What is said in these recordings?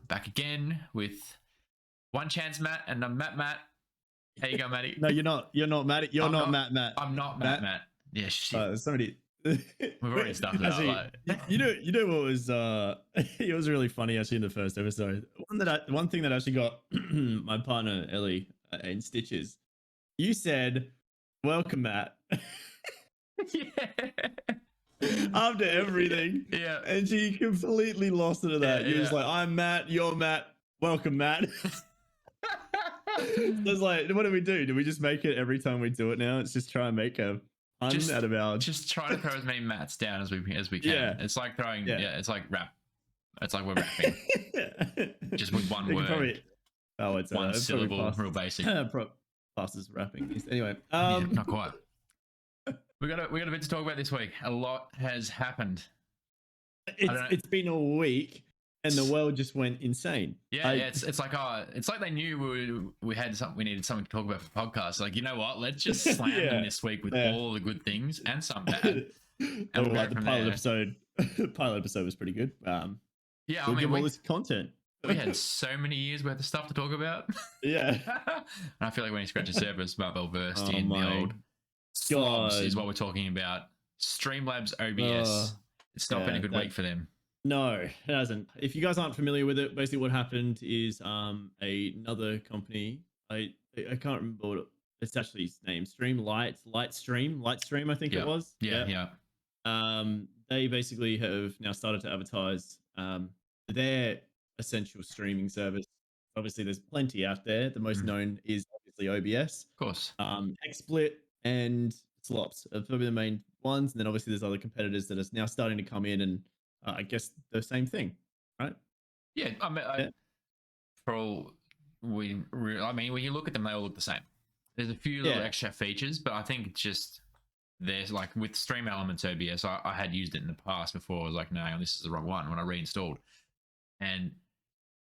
back again with One Chance Matt, and I'm Matt. How you go, Matty? No, you're not. You're not Matt. You're not Matt. I'm not Matt. Yeah, shit. Somebody. We've already stuffed it actually, out. Like... you know what was it was really funny actually in the first episode. One thing that actually got my partner Ellie in stitches. You said, "Welcome, Matt." Yeah. After everything, Yeah, and she completely lost it at that. Yeah, You're just like, "I'm Matt. You're Matt. Welcome, Matt." So it's like, what do we do? Do we just make it every time we do it now? It's just try and make a pun out of our. Just try to throw as many Matts down as we can. Yeah. It's like throwing. Yeah. It's like rap. It's like we're rapping. Just with one word. Probably, it's one syllable. Real basic. Class is rapping. Anyway, yeah, not quite. We got a bit to talk about this week. A lot has happened. It's been a week, and the world just went insane. Yeah, it's like they knew we had something, we needed something to talk about for podcast. Like, you know what? Let's just slam them this week with all the good things and some bad. And we'll the pilot episode. The pilot episode was pretty good. Yeah, I mean, all this content. We had so many years worth of stuff to talk about. Yeah, and I feel like when you scratch the surface, Marvel versed in the old SLOBS is what we're talking about. Labs OBS. It's not been a good week for them. No, it hasn't. If you guys aren't familiar with it, basically what happened is another company. I can't remember what it's actually named. Lightstream, I think it was. Yeah. They basically have now started to advertise their essential streaming service. Obviously, there's plenty out there. The most known is obviously OBS, of course. XSplit and SLOBS are probably the main ones. And then obviously there's other competitors that are now starting to come in and I guess the same thing, right? Yeah, I mean, when you look at them, they all look the same. There's a few little extra features, but I think it's just there's like with Stream Elements OBS, I had used it in the past before. I was like, no, this is the wrong one when I reinstalled. And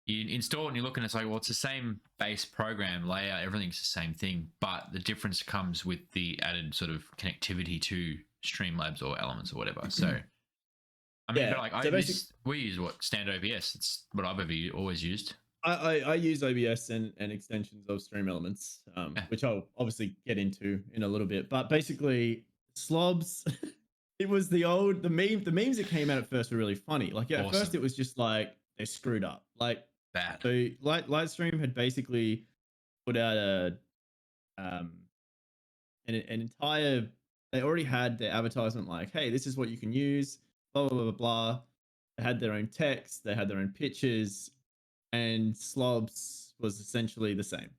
you install it and you look and it's like, well, it's the same base program layout, everything's the same thing, but the difference comes with the added sort of connectivity to Streamlabs or Elements or whatever. So I mean, we use standard OBS. It's what I've always used. I use OBS and extensions of Stream Elements, which I'll obviously get into in a little bit. But basically, SLOBS, it was the memes that came out at first were really funny. Like, at first it was just like they screwed up, like bad. So Lightstream had basically put out an entire. They already had their advertisement like, hey, this is what you can use. Blah, blah, blah, blah. They had their own text, they had their own pictures, and SLOBS was essentially the same.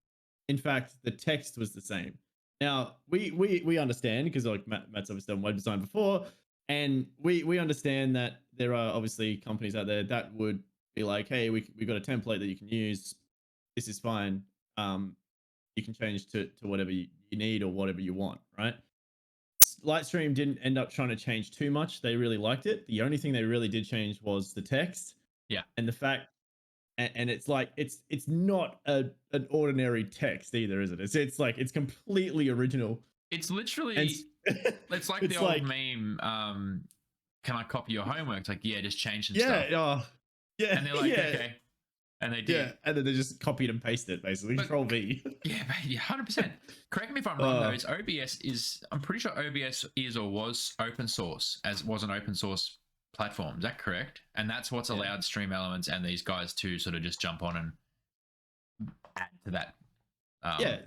In fact, the text was the same. Now, we understand, because like Matt's obviously done web design before, and we understand that there are obviously companies out there that would be like, hey, we've got a template that you can use. This is fine. You can change to whatever you need or whatever you want, right? Lightstream didn't end up trying to change too much. They really liked it. The only thing they really did change was the text. Yeah. And the fact, and it's like it's not an ordinary text either, is it? It's like it's completely original. It's literally it's like the old meme. Can I copy your homework? It's like, yeah, just change some stuff. Yeah. And they're like, okay. And they did. Yeah, and then they just copied and pasted it, basically. Control V. Yeah, 100%. Correct me if I'm wrong, though. I'm pretty sure OBS is or was open source, was an open source platform. Is that correct? And that's what's allowed Stream Elements and these guys to sort of just jump on and add to that.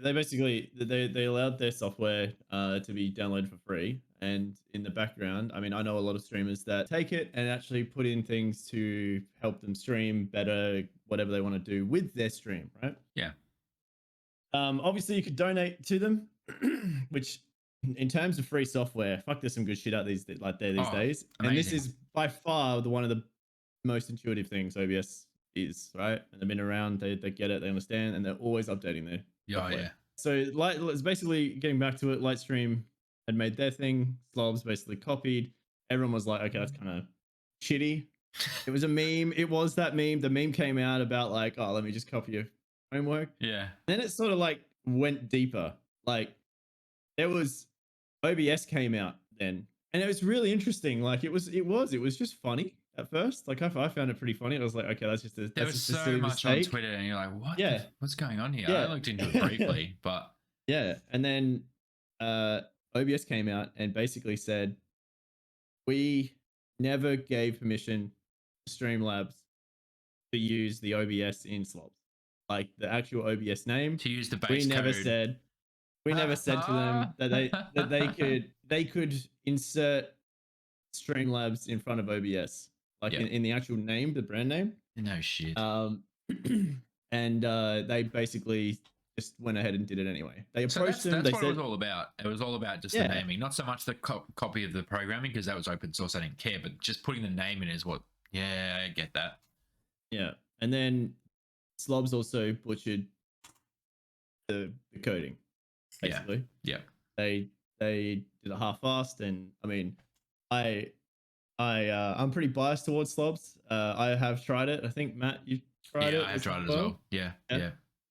They basically, they allowed their software to be downloaded for free. And in the background, I mean, I know a lot of streamers that take it and actually put in things to help them stream better, whatever they want to do with their stream, right? Yeah. Obviously, you could donate to them, which in terms of free software, fuck, there's some good shit out these days. Amazing. And this is by far one of the most intuitive things OBS is, right? And they've been around, they get it, they understand, and they're always updating their software. Yeah. So it's basically getting back to it. Lightstream had made their thing. SLOBS basically copied. Everyone was like, okay, that's kind of shitty. It was a meme. It was that meme. The meme came out about like, oh, let me just copy your homework. Yeah. Then it sort of like went deeper. Like there was OBS came out then, and it was really interesting. Like it was just funny. at first. Like I found it pretty funny. I was like, okay, that's just a There that's was just a so silly much on mistake. Twitter, and you're like, what? Yeah, What's going on here? I yeah, looked into it briefly, but yeah. And then OBS came out and basically said we never gave permission to Streamlabs to use the OBS in slobs, like the actual OBS name. to use the We base never code. said to them that they could insert Streamlabs in front of OBS, like Yeah. in the actual name, the brand name. No shit. And they basically just went ahead and did it anyway. They So approached them. that's They what said, it was all about. It was all about just the naming, not so much the copy of the programming, because that was open source. I didn't care, but just putting the name in is what. Yeah, I get that. yeah. And then Slobs also butchered the coding. Basically, Yeah. they did it half-assed, and I mean, I'm pretty biased towards Slobs. I have tried it. I think Matt, you tried it. Yeah, I have tried it as well. Yeah.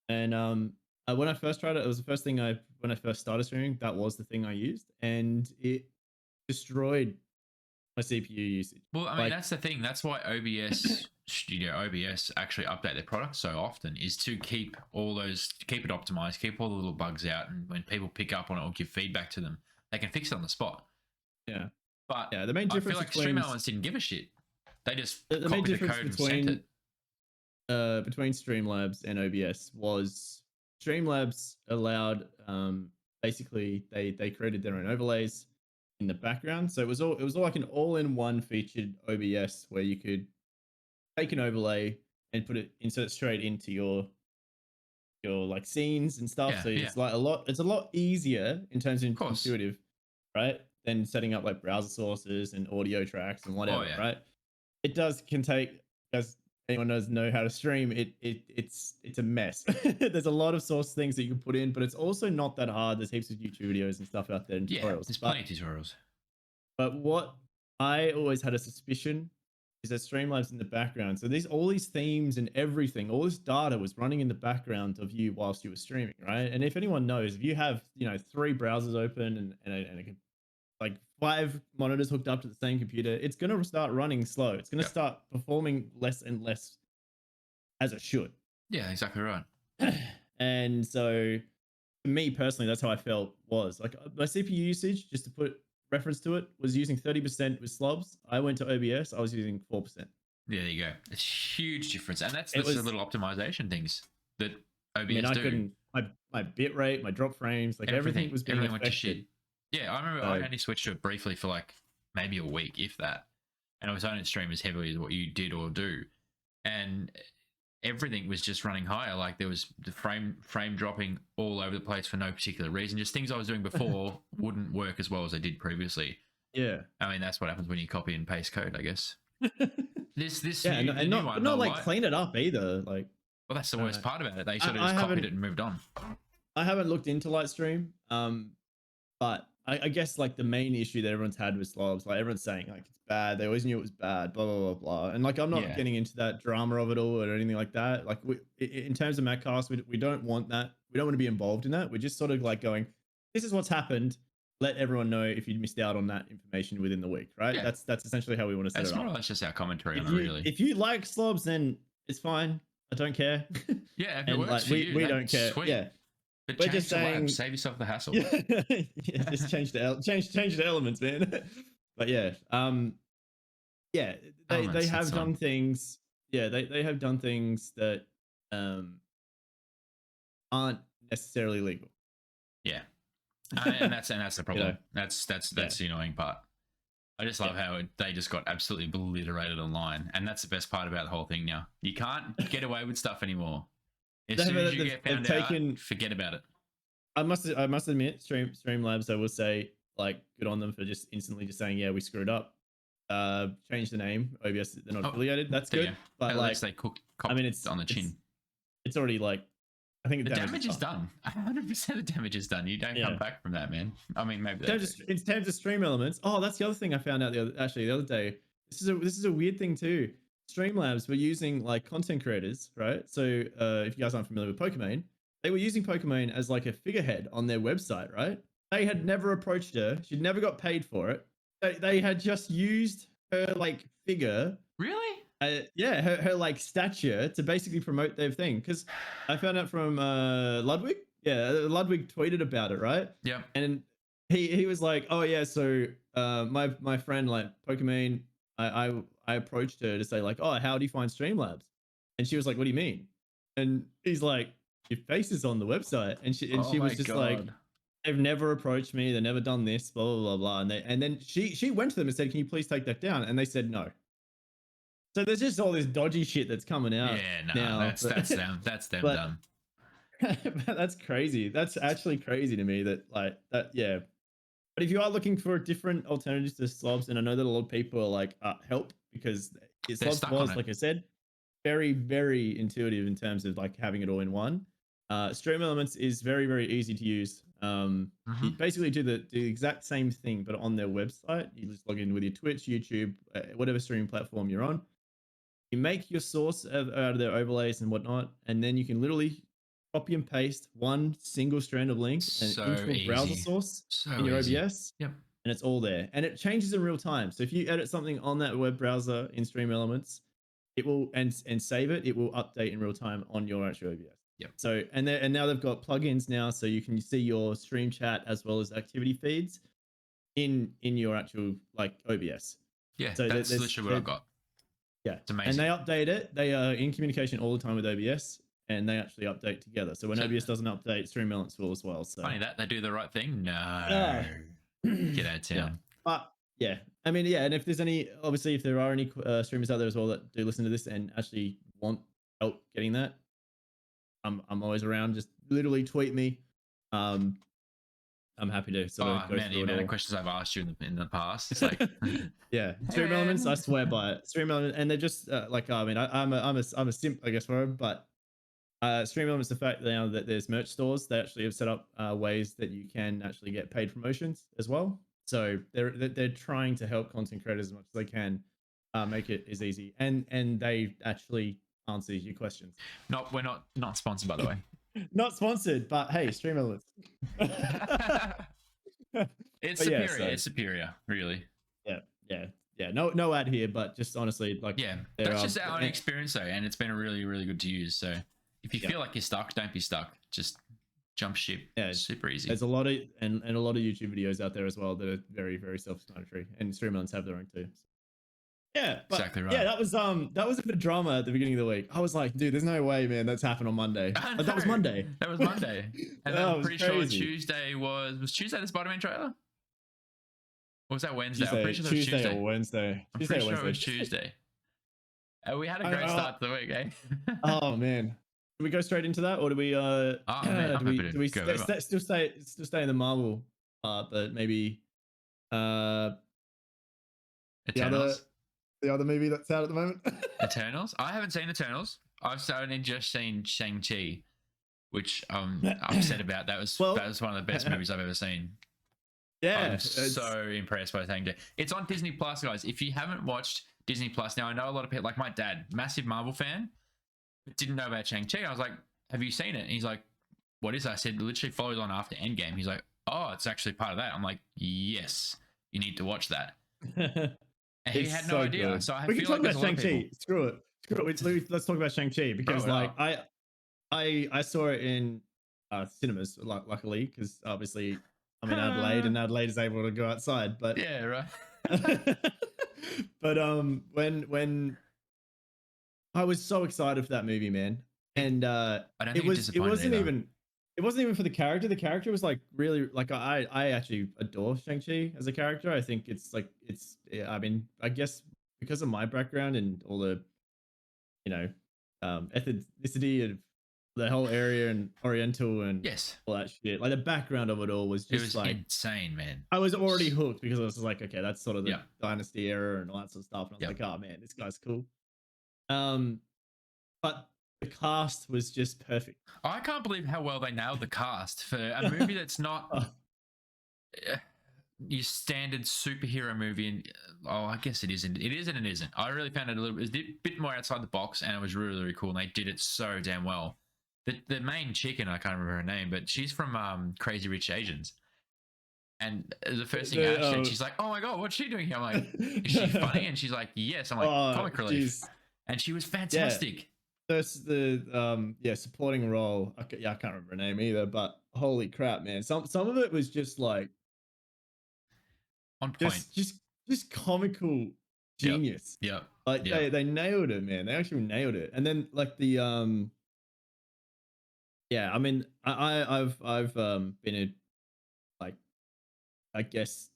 And when I first tried it, it was the first thing when I first started streaming. That was the thing I used, and it destroyed my CPU usage. Well, I mean, that's the thing. That's why OBS actually update their product so often, is to keep it optimized, keep all the little bugs out, and when people pick up on it or give feedback to them, they can fix it on the spot. Yeah. But yeah, the main difference I feel like Stream Elements didn't give a shit. They just the main copied the difference code and sent it. Between Streamlabs and OBS was Streamlabs allowed basically they created their own overlays in the background, so it was all like an all-in-one featured OBS where you could take an overlay and insert straight into your like scenes and stuff. So it's like it's a lot easier in terms of intuitive, right, than setting up like browser sources and audio tracks and whatever. Right, it can take, as anyone know how to stream, it's a mess. There's a lot of source things that you can put in, but it's also not that hard. There's heaps of YouTube videos and stuff out there and tutorials. There's plenty of tutorials. But what I always had a suspicion is that Streamlabs in the background. So all these themes and everything, all this data was running in the background of you whilst you were streaming, right? And if anyone knows, if you have 3 browsers open and like 5 monitors hooked up to the same computer, it's going to start running slow. It's going to start performing less and less as it should. Yeah, exactly right. And so for me personally, that's how I felt was like my CPU usage, just to put reference to it, was using 30% with Slobs. I went to OBS, I was using 4%. Yeah, there you go. It's huge difference. And that's the little optimization things that OBS I couldn't, my bit rate, my drop frames, like everything was being affected. Went to shit. Yeah, I remember I only switched to it briefly for like maybe a week, if that. And I was only stream as heavily as what you did or do. And everything was just running higher. Like there was the frame dropping all over the place for no particular reason. Just things I was doing before wouldn't work as well as they did previously. Yeah. I mean, that's what happens when you copy and paste code, I guess. This yeah, and not like clean it up either. Like, well, that's the worst part about it. They sort of just copied it and moved on. I haven't looked into Lightstream, but I guess like the main issue that everyone's had with Slobs, like everyone's saying like it's bad. They always knew it was bad, blah, blah, blah, blah. And like, I'm not getting into that drama of it all or anything like that. Like in terms of Mattcast, we don't want that. We don't want to be involved in that. We're just sort of like going, this is what's happened. Let everyone know if you missed out on that information within the week, right? Yeah. That's essentially how we want to set it up. That's more or less just our commentary on it, really. If you like Slobs, then it's fine. I don't care. Yeah, if it works like, for you, we don't care. Sweet. Yeah. But we're just saying, save yourself the hassle. Yeah, just change the elements, man. But yeah, they have done things. Yeah, they have done things that aren't necessarily legal. Yeah, and that's the problem. That's the annoying part. I just love how they just got absolutely obliterated online, and that's the best part about the whole thing. Now you can't get away with stuff anymore. As soon as you get found out, forget about it. I must admit, Streamlabs, I will say, like, good on them for just instantly just saying, yeah, we screwed up. Change the name. OBS, they're not affiliated. That's good. But at like, least they it's on the chin. It's already like, I think the damage is done. 100% the damage is done. You don't come back from that, man. I mean, maybe in terms of stream elements. Oh, that's the other thing I found out the other day. This is a weird thing too. Streamlabs were using like content creators, right? So if you guys aren't familiar with Pokimane, they were using Pokimane as like a figurehead on their website, right? They had never approached her. She'd never got paid for it. They had just used her like figure yeah, her like stature to basically promote their thing. Because I found out from Ludwig. Yeah, Ludwig tweeted about it, right? Yeah. And he was like, oh yeah, so my friend like Pokemon, I approached her to say like, oh, how do you find Streamlabs? And she was like, what do you mean? And he's like, your face is on the website. And she my was just like, God. they've never approached me, they've never done this, blah blah blah blah. And then she went to them and said, can you please take that down? And they said no. So there's just all this dodgy shit that's coming out. Yeah, no, now, that's them. That's them but- done. that's crazy. That's actually crazy to me that like that. Yeah. But if you are looking for different alternatives to slobs, and I know that a lot of people are like, help, because slobs stuck was, on it. like I said, very, very intuitive in terms of like having it all in one. Stream Elements is very, very easy to use. You basically do the exact same thing, but on their website. You just log in with your Twitch, YouTube, whatever streaming platform you're on. You make your source out of their overlays and whatnot, and then you can literally copy and paste one single strand of link into a browser source in your OBS. Yep. And it's all there. And it changes in real time. So if you edit something on that web browser in Stream Elements, it will and save it, it will update in real time on your actual OBS. Yep. So and now they've got plugins now, so you can see your stream chat as well as activity feeds in your actual like OBS. Yeah, so that's literally what I've got. Yeah, it's amazing. And they update it. They are in communication all the time with OBS, and they actually update together. So when OBS doesn't update, Stream Elements will as well. So funny that they do the right thing. No, get out of town. Yeah. But yeah, I mean, yeah, and if there's any, obviously, if there are any streamers out there as well that do listen to this and actually want help getting that, I'm always around. Just literally tweet me. I'm happy to sort of go man, the through amount it of questions I've asked you in the past, it's like yeah, Stream Elements, I swear by it. Stream Elements, and they're just like, I mean, I'm a simp, I guess, for them, but Stream Elements, the fact now that there's merch stores, they actually have set up ways that you can actually get paid promotions as well. So they're trying to help content creators as much as they can, make it as easy, and they actually answer your questions. we're not sponsored, by the way. Not sponsored, but hey, Stream Elements. It's But superior. yeah, so- It's superior, really. Yeah. No ad here, but just honestly, like, Yeah, that's just our own experience though, and it's been really, really good to use. So if you feel like you're stuck, don't be stuck. Just jump ship. Yeah, it's super easy. There's a lot of and a lot of YouTube videos out there as well that are very, very self-explanatory, and Stream Elements have their own too. Yeah, but exactly right. Yeah, that was a bit of drama at the beginning of the week. I was like, dude, there's no way, man, that's happened on Monday. But that was Monday. That was Monday. And That I'm was pretty crazy. sure Tuesday was Tuesday the Spider-Man trailer? Or was that Wednesday? Tuesday, I'm pretty sure that was Tuesday. Or Wednesday. I'm Tuesday pretty or sure it was Wednesday. Tuesday. We had a great start to the week, eh? Oh man. Do we go straight into that, or do we man, I'm happy to do we go over. still stay in the Marvel part, but maybe Eternals? the other movie that's out at the moment? Eternals? I haven't seen Eternals. I've only just seen Shang-Chi, which I'm upset about. That was one of the best movies I've ever seen. Yeah, I'm so impressed by Shang-Chi. It's on Disney Plus, guys. If you haven't watched Disney Plus, now I know a lot of people, like my dad, massive Marvel fan, but didn't know about Shang-Chi. I was like, have you seen it? And he's like, what is that? I said, it literally follows on after Endgame. He's like, oh, it's actually part of that. I'm like, yes, you need to watch that. And he had no idea. Good. So I we can feel talk like about Shang-Chi. Screw it. Let's talk about Shang-Chi, because I saw it in cinemas, luckily, because obviously I'm in Adelaide and Adelaide is able to go outside. But yeah, right. but when I was so excited for that movie, man, and it wasn't even for the character. The character was like really like I actually adore Shang-Chi as a character. I think it's like I mean, I guess because of my background and all the ethnicity of the whole area and Oriental and all that shit. Like the background of it all was just like insane, man. I was already hooked because I was like, okay, that's sort of the dynasty era and all that sort of stuff. And I was like, oh man, this guy's cool. But the cast was just perfect. I can't believe how well they nailed the cast for a movie that's not your standard superhero movie. And I guess it isn't. It is and it isn't. I really found it a bit more outside the box, and it was really, really cool. And they did it so damn well. The main chicken, I can't remember her name, but she's from Crazy Rich Asians. And the first thing Ash said, she's like, "Oh my god, what's she doing here?" I'm like, "Is she funny?" And she's like, "Yes." I'm like, "Comic relief." and she was Yeah. fantastic. That's the supporting role. I can't remember her name either, but holy crap, man! Some of it was just like On point. just comical Yep. genius. Yep. Like Yep. they nailed it, man. They actually nailed it. And then like the yeah, I mean I've been a like I guess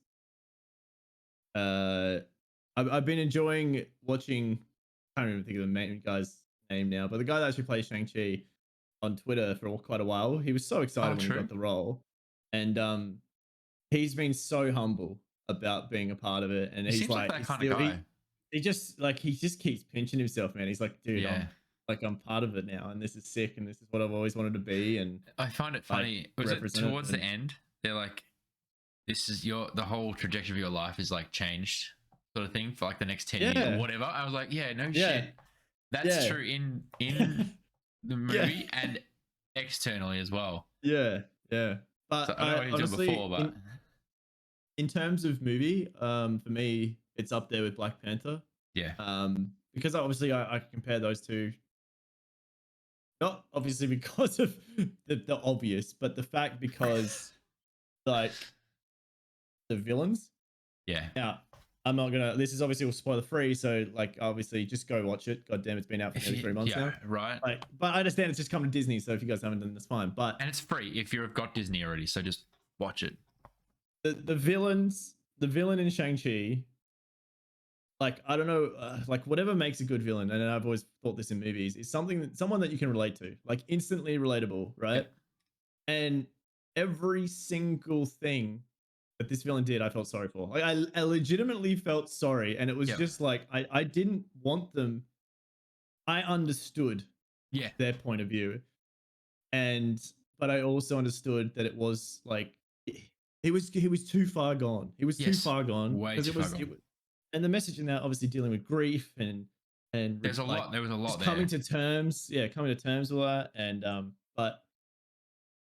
I've been enjoying watching. I can't even think of the main guy's name now, but the guy that actually plays Shang-Chi on Twitter for quite a while. He was so Oh, excited when he true. got the role, and he's been so humble about being a part of it. And He he's seems like like, that he's kind of still guy. he just keeps pinching himself, man. He's like, dude, Yeah. I'm part of it now, and this is sick, and this is what I've always wanted to be, and I find it like funny. Was it represent it. towards the end? They're like, "This is the whole trajectory of your life is like changed, sort of thing, for like the next 10 years or Yeah, whatever." I was like, "Yeah, no yeah, shit. That's yeah, true in the yeah, movie and externally as well." yeah, yeah. So But I don't know I what he was doing honestly, before, but in terms of movie, for me, it's up there with Black Panther. yeah, Because obviously I compare those two, not obviously because of the obvious, but the fact because like the villains. yeah. Now, I'm not gonna. This is obviously all spoiler free, so like obviously just go watch it. God damn, it's been out for If nearly you, 3 months yeah, now. right. Like, but I understand it's just coming to Disney, so if you guys haven't done, that's fine. But And it's free if you've got Disney already, so just watch it. the villains, the villain in Shang-Chi, like I don't know, like whatever makes a good villain, and I've always thought this in movies, is someone that you can relate to, like instantly relatable, right? Yep. And every single thing that this villain did, I felt sorry for. Like I legitimately felt sorry, and it was Yep. just like I didn't want them. I understood Yeah. their point of view, and but I also understood that it was like he was too far gone. He was too Yes. far gone Way because too far gone. and the message in that obviously dealing with grief and There's a like lot. There was a lot just there. coming to terms, coming to terms with that, and but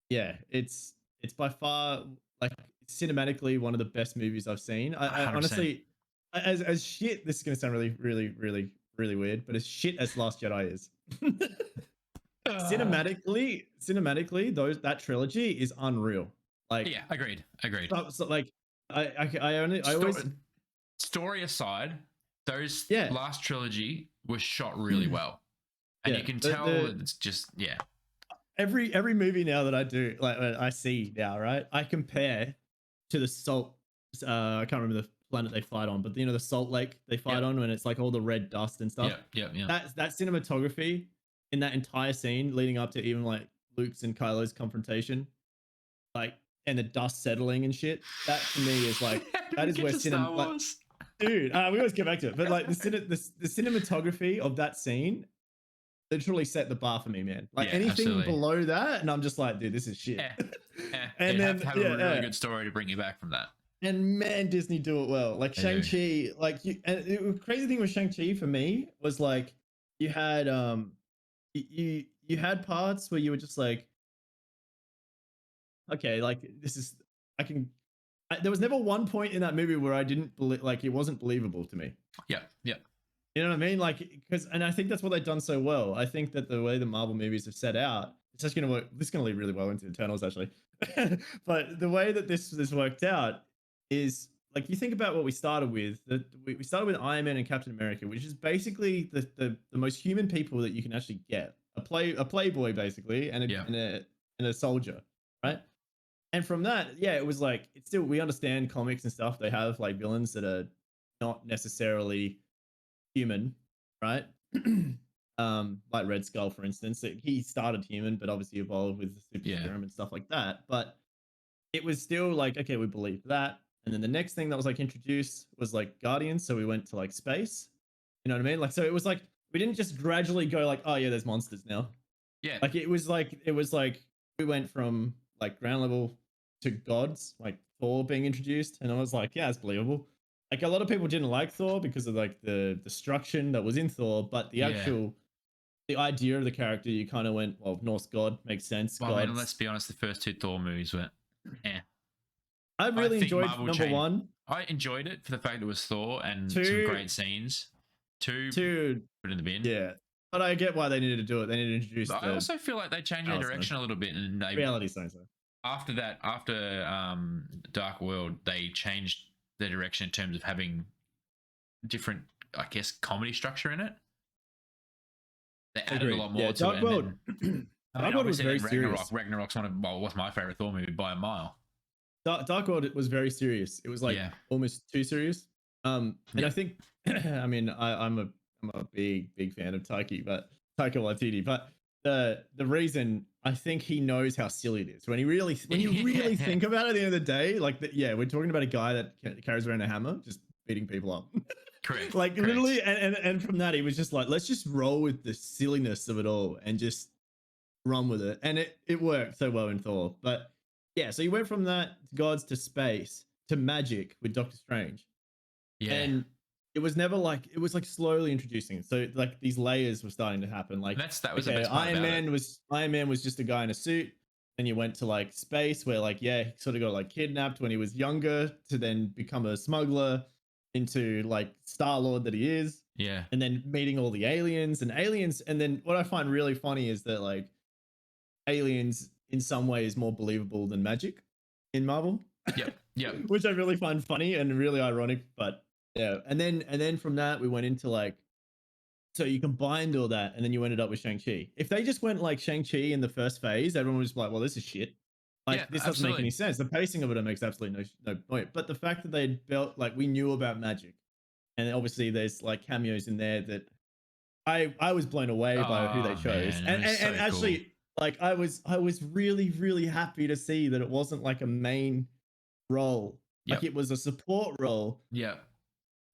yeah, it's by far like cinematically one of the best movies I've seen. I 100%. honestly, as shit, this is gonna sound really weird, but as shit as Last Jedi is, cinematically, that trilogy is unreal. Like, Yeah, agreed. Agreed. like I always Story aside, those yeah last trilogy was shot really well, and you yeah can tell it's just yeah, every movie now that I do, like I see now, right? I compare to the salt. I can't remember the planet they fight on, but you know the salt lake they fight yep, on when it's like all the red dust and stuff. yep. That cinematography in that entire scene leading up to even like Luke's and Kylo's confrontation, like and the dust settling and shit. That to me is like that is where Star cinema. Like, Wars. dude, we always get back to it, but like the cinematography of that scene literally set the bar for me, man. Like Yeah, anything absolutely. below that, and I'm just like, dude, this is shit. And You have then to have a really good story to bring you back from that. and man, Disney do it well. Like They do. Shang-Chi, like you, and the crazy thing with Shang-Chi for me was like you had you had parts where you were just like, okay, like this is I can. There was never one point in that movie where I didn't believe, like it wasn't believable to me. Yeah. You know what I mean? Like, because, and I think that's what they've done so well. I think that the way the Marvel movies have set out, it's just going to work. This is going to lead really well into Eternals, actually. But the way that this worked out is like you think about what we started with. We started with Iron Man and Captain America, which is basically the most human people that you can actually get. A playboy basically, and a soldier, right? And from that, yeah, it was like it's still we understand comics and stuff. They have like villains that are not necessarily human, right? Like Red Skull, for instance. He started human, but obviously evolved with the super serum and stuff like that. But it was still like, okay, we believe that. And then the next thing that was like introduced was like Guardians. So we went to like space. You know what I mean? Like, so it was like we didn't just gradually go like, oh yeah, there's monsters now. Yeah. Like it was like we went from like ground level to gods, like Thor being introduced, and I was like, yeah, it's believable. Like a lot of people didn't like Thor because of like the destruction that was in Thor, but the actual the idea of the character, you kind of went, well, Norse god makes sense. Well, I mean, let's be honest. The first two Thor movies were, I really think enjoyed Marvel number changed. one. I enjoyed it for the fact it was Thor and some Two, great scenes. 2, Two, put in the bin. yeah. But I get why they needed to do it. They needed to introduce But the I also feel like they changed their talisman. direction a little bit, and they Reality science. after that, after Dark World, they changed their direction in terms of having different, I guess, comedy structure in it. They added a lot more to Dark it. World. Dark World was very serious. Ragnarok's what's my favorite Thor movie by a mile. Dark World was very serious. It was like almost too serious. And I think, I mean, I'm a big fan of Taika Waititi, but the reason I think he knows how silly it is when you really think about it at the end of the day, like we're talking about a guy that carries around a hammer, just beating people up. Correct. Like literally, and from that, he was just like, let's just roll with the silliness of it all and just run with it. And it worked so well in Thor. But yeah, so you went from that gods to space to magic with Doctor Strange. Yeah. And it was never like, it was like slowly introducing. So like these layers were starting to happen. Like that was the best part Iron Man was just a guy in a suit. Then you went to like space where like, he sort of got like kidnapped when he was younger to then become a smuggler into like Star-Lord that he is. Yeah. And then meeting all the aliens. And then what I find really funny is that like aliens in some way is more believable than magic in Marvel. Yeah. Which I really find funny and really ironic. But yeah. And then from that we went into like, so you combined all that and then you ended up with Shang-Chi. If they just went like Shang-Chi in the first phase, everyone was like, well, this is shit. Like this doesn't make any sense. The pacing of it makes absolutely no point. But the fact that they built like we knew about magic, and obviously there's like cameos in there that I was blown away by who they chose. Man, and actually cool. Like I was really happy to see that it wasn't like a main role. Like it was a support role. Yeah.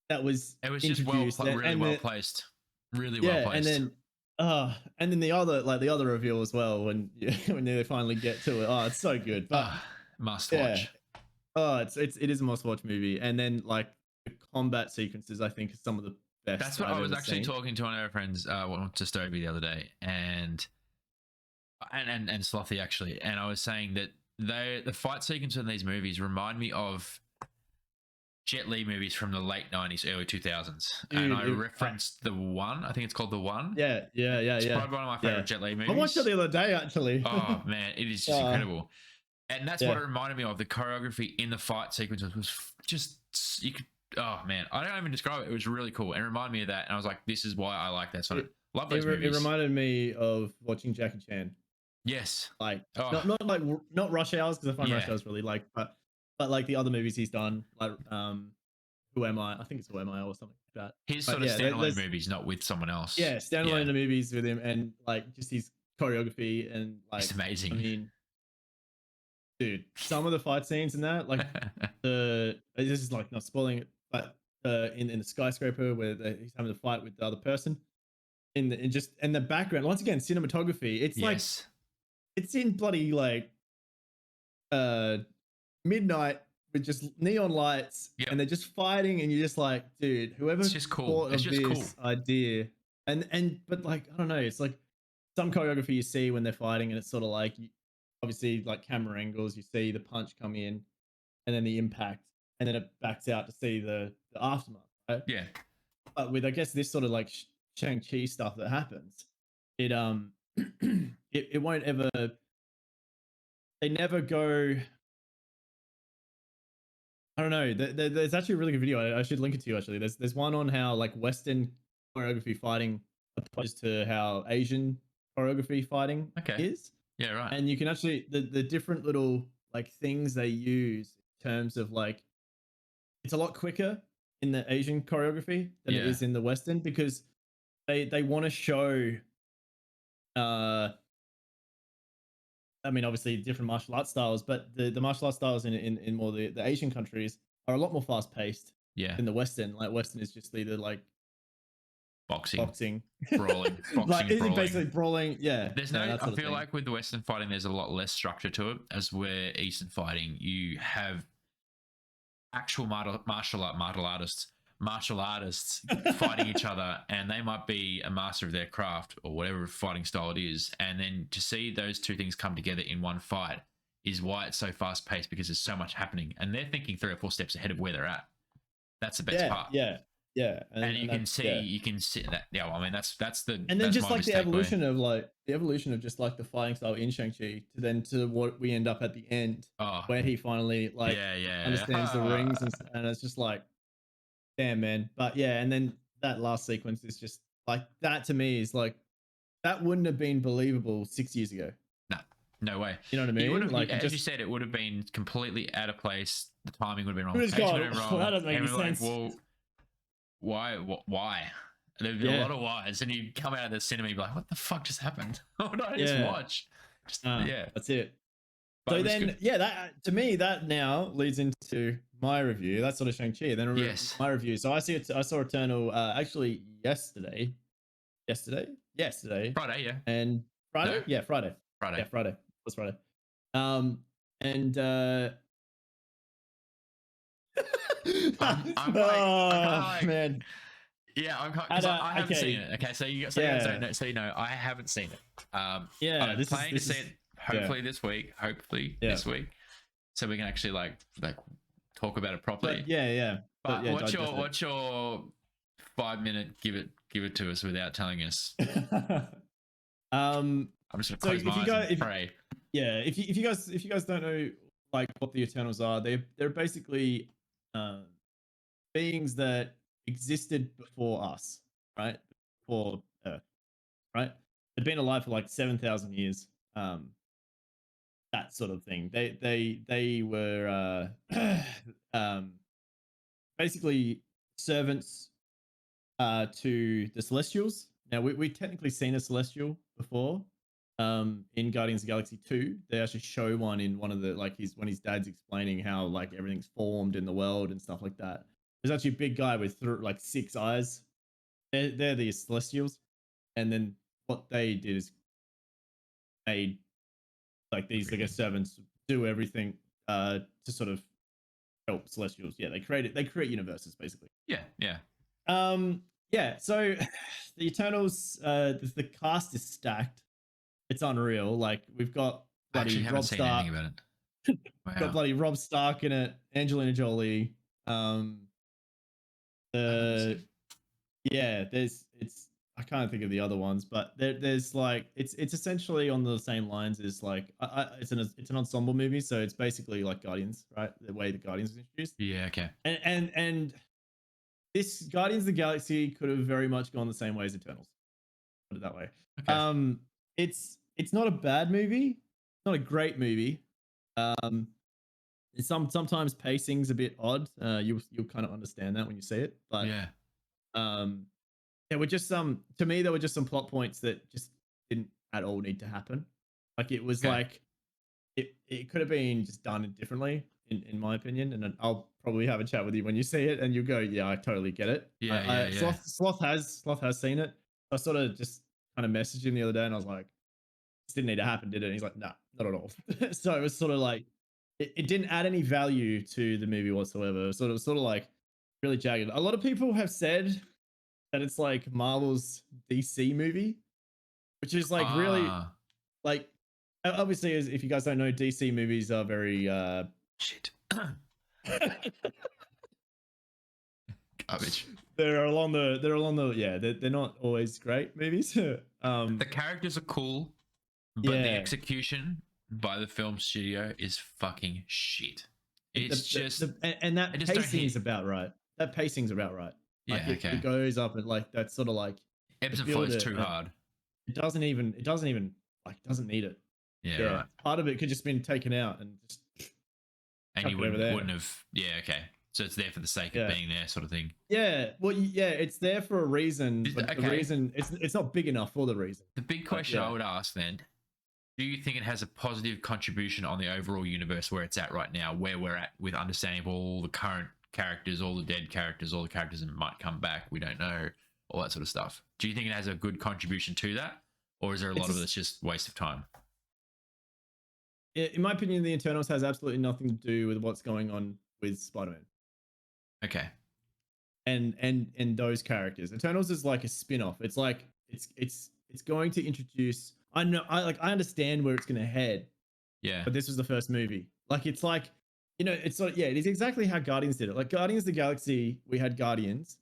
That was just really well placed. Really well placed. And then the other reveal as well when they finally get to it. Oh, it's so good. But must watch. Oh, it is a must watch movie. And then like the combat sequences, I think, are some of the best. That's what I was actually talking to one of our friends, to Tobey the other day, and Slothy actually, and I was saying that the fight sequence in these movies remind me of Jet Li movies from the late 90s, early 2000s. And I referenced The One. I think it's called The One. Yeah. It's probably one of my favorite Jet Li movies. I watched it the other day, actually. Oh, man. It is just incredible. And that's what it reminded me of. The choreography in the fight sequences was just, you could, oh, man. I don't even describe it. It was really cool. And it reminded me of that. And I was like, this is why I like that sort of, love those movies. It reminded me of watching Jackie Chan. Yes. Like, not Rush Hours, because I find Rush Hours really like, but like the other movies he's done, like Who Am I? I think it's Who Am I or something like that. His sort of standalone movies, not with someone else. Yeah, standalone movies with him, and like just his choreography and like it's amazing. I mean, dude, some of the fight scenes in that, like this is like not spoiling it, but in the skyscraper where he's having to fight with the other person, in the background, once again, cinematography. It's like it's in bloody like midnight with just neon lights and they're just fighting and you're just like, dude, whoever thought of this idea but like, I don't know, it's like some choreography you see when they're fighting and it's sort of like, obviously like camera angles, you see the punch come in and then the impact and then it backs out to see the aftermath, right? Yeah. But with, I guess, this sort of like Shang-Chi stuff that happens, it it won't ever, they never go, I don't know. There's actually a really good video. I should link it to you. Actually, there's one on how like Western choreography fighting opposed to how Asian choreography fighting is. Yeah, right. And you can actually the different little like things they use in terms of like, it's a lot quicker in the Asian choreography than it is in the Western, because they want to show. I mean, obviously different martial arts styles, but the martial arts styles in more the Asian countries are a lot more fast paced than the Western. Like Western is just either like boxing, brawling, like basically brawling. Yeah, there's I feel like with the Western fighting, there's a lot less structure to it. As where Eastern fighting, you have actual martial artists fighting each other, and they might be a master of their craft or whatever fighting style it is, and then to see those two things come together in one fight is why it's so fast paced, because there's so much happening and they're thinking 3 or 4 steps ahead of where they're at. That's the best part. Yeah, And you can see, yeah. you can see that. Yeah, well, I mean, that's And then that's just my like the mistake. evolution of just like the fighting style in Shang-Chi to then to what we end up at the end, Oh, where he finally like yeah. understands the rings and it's just like, damn man. But yeah, and then that last sequence is just like that to me is like that wouldn't have been believable 6 years ago. No, no way. You know what I He would mean? have, Like it as you just said, it would have been completely out of place. The timing would have been we wrong. just Pacing would gone, have been well, wrong. that doesn't make And any we're like, sense. well, why? Why? There'd be a Yeah. lot of whys, and you'd come out of the cinema and be like, what the fuck just happened? What did I just Yeah. watch? Just, yeah. That's it. But So it was then, good. yeah, that to me that now leads into my review. That's sort of Shang-Chi. Then Yes. my review. So I see it. I saw Eternal actually yesterday. Yesterday. Friday, yeah. And Friday. No? Yeah, Friday. Friday. Yeah, Friday. It was Friday. And I'm like, man. yeah, I'm because I haven't seen okay. it. Okay, so you Yeah. so you know, I haven't seen it. Yeah, I'm planning to see it hopefully yeah. this week. Hopefully Yeah. this week, so we can actually like talk about it properly. But yeah. But yeah, what's your 5 minute give it to us without telling us? I'm just gonna close my eyes and pray. Yeah, if you guys don't know like what the Eternals are, they're basically beings that existed before us, right? Before Earth, right? They've been alive for like 7,000 years. That sort of thing. They were basically servants to the Celestials. Now we technically seen a Celestial before. In Guardians of the Galaxy 2, they actually show one in one of the like when his dad's explaining how like everything's formed in the world and stuff like that. There's actually a big guy with like 6 eyes. They're the Celestials, and then what they did is made like these I guess servants do everything to sort of help Celestials. Yeah, they create universes basically. Yeah. Yeah. So the Eternals, the cast is stacked. It's unreal. Like we've got bloody Rob Stark. About it. Wow. Got bloody Rob Stark in it, Angelina Jolie. Yeah, it's I can't think of the other ones, but there's like it's essentially on the same lines as like it's an ensemble movie, so it's basically like Guardians, right? The way the Guardians was introduced. Yeah, okay. And this Guardians of the Galaxy could have very much gone the same way as Eternals. Put it that way. Okay. It's not a bad movie. It's not a great movie. Sometimes pacing's a bit odd. You'll kind of understand that when you see it. But yeah. There were just to me there were just some plot points that just didn't at all need to happen. Like it was like it could have been just done differently in my opinion, and I'll probably have a chat with you when you see it and you'll go, yeah, I totally get it. Yeah. Sloth has seen it. I sort of just kind of messaged him the other day and I was like, this didn't need to happen, did it? And he's like, nah, not at all. So it was sort of like it didn't add any value to the movie whatsoever. It was sort of like really jagged. A lot of people have said that it's like Marvel's DC movie, which is like really like obviously if you guys don't know, DC movies are very shit. Garbage. They're along the yeah, they're not always great movies. The characters are cool, but the execution by the film studio is fucking shit. It's and that pacing is about right. That pacing's about right. Like yeah, it goes up and like that's sort of like ebbs and flows too hard. It doesn't even like doesn't need it. Yeah, right. Part of it could just been taken out and just and you wouldn't have. Yeah, okay. So it's there for the sake of being there, sort of thing. Yeah, well, yeah, it's there for a reason, but the reason it's not big enough for the reason. The big question I would ask then: do you think it has a positive contribution on the overall universe where it's at right now, where we're at with understanding of all the current characters, all the dead characters, all the characters that might come back, we don't know, all that sort of stuff? Do you think it has a good contribution to that, or is there a lot of it's just waste of time? In my opinion, the Eternals has absolutely nothing to do with what's going on with Spider-Man. Okay. And those characters. Eternals is like a spin-off. It's like it's going to introduce. I understand where it's going to head. Yeah. But this was the first movie. Like it's like, you know, it's sort of, it is exactly how Guardians did it. Like Guardians of the Galaxy, we had Guardians,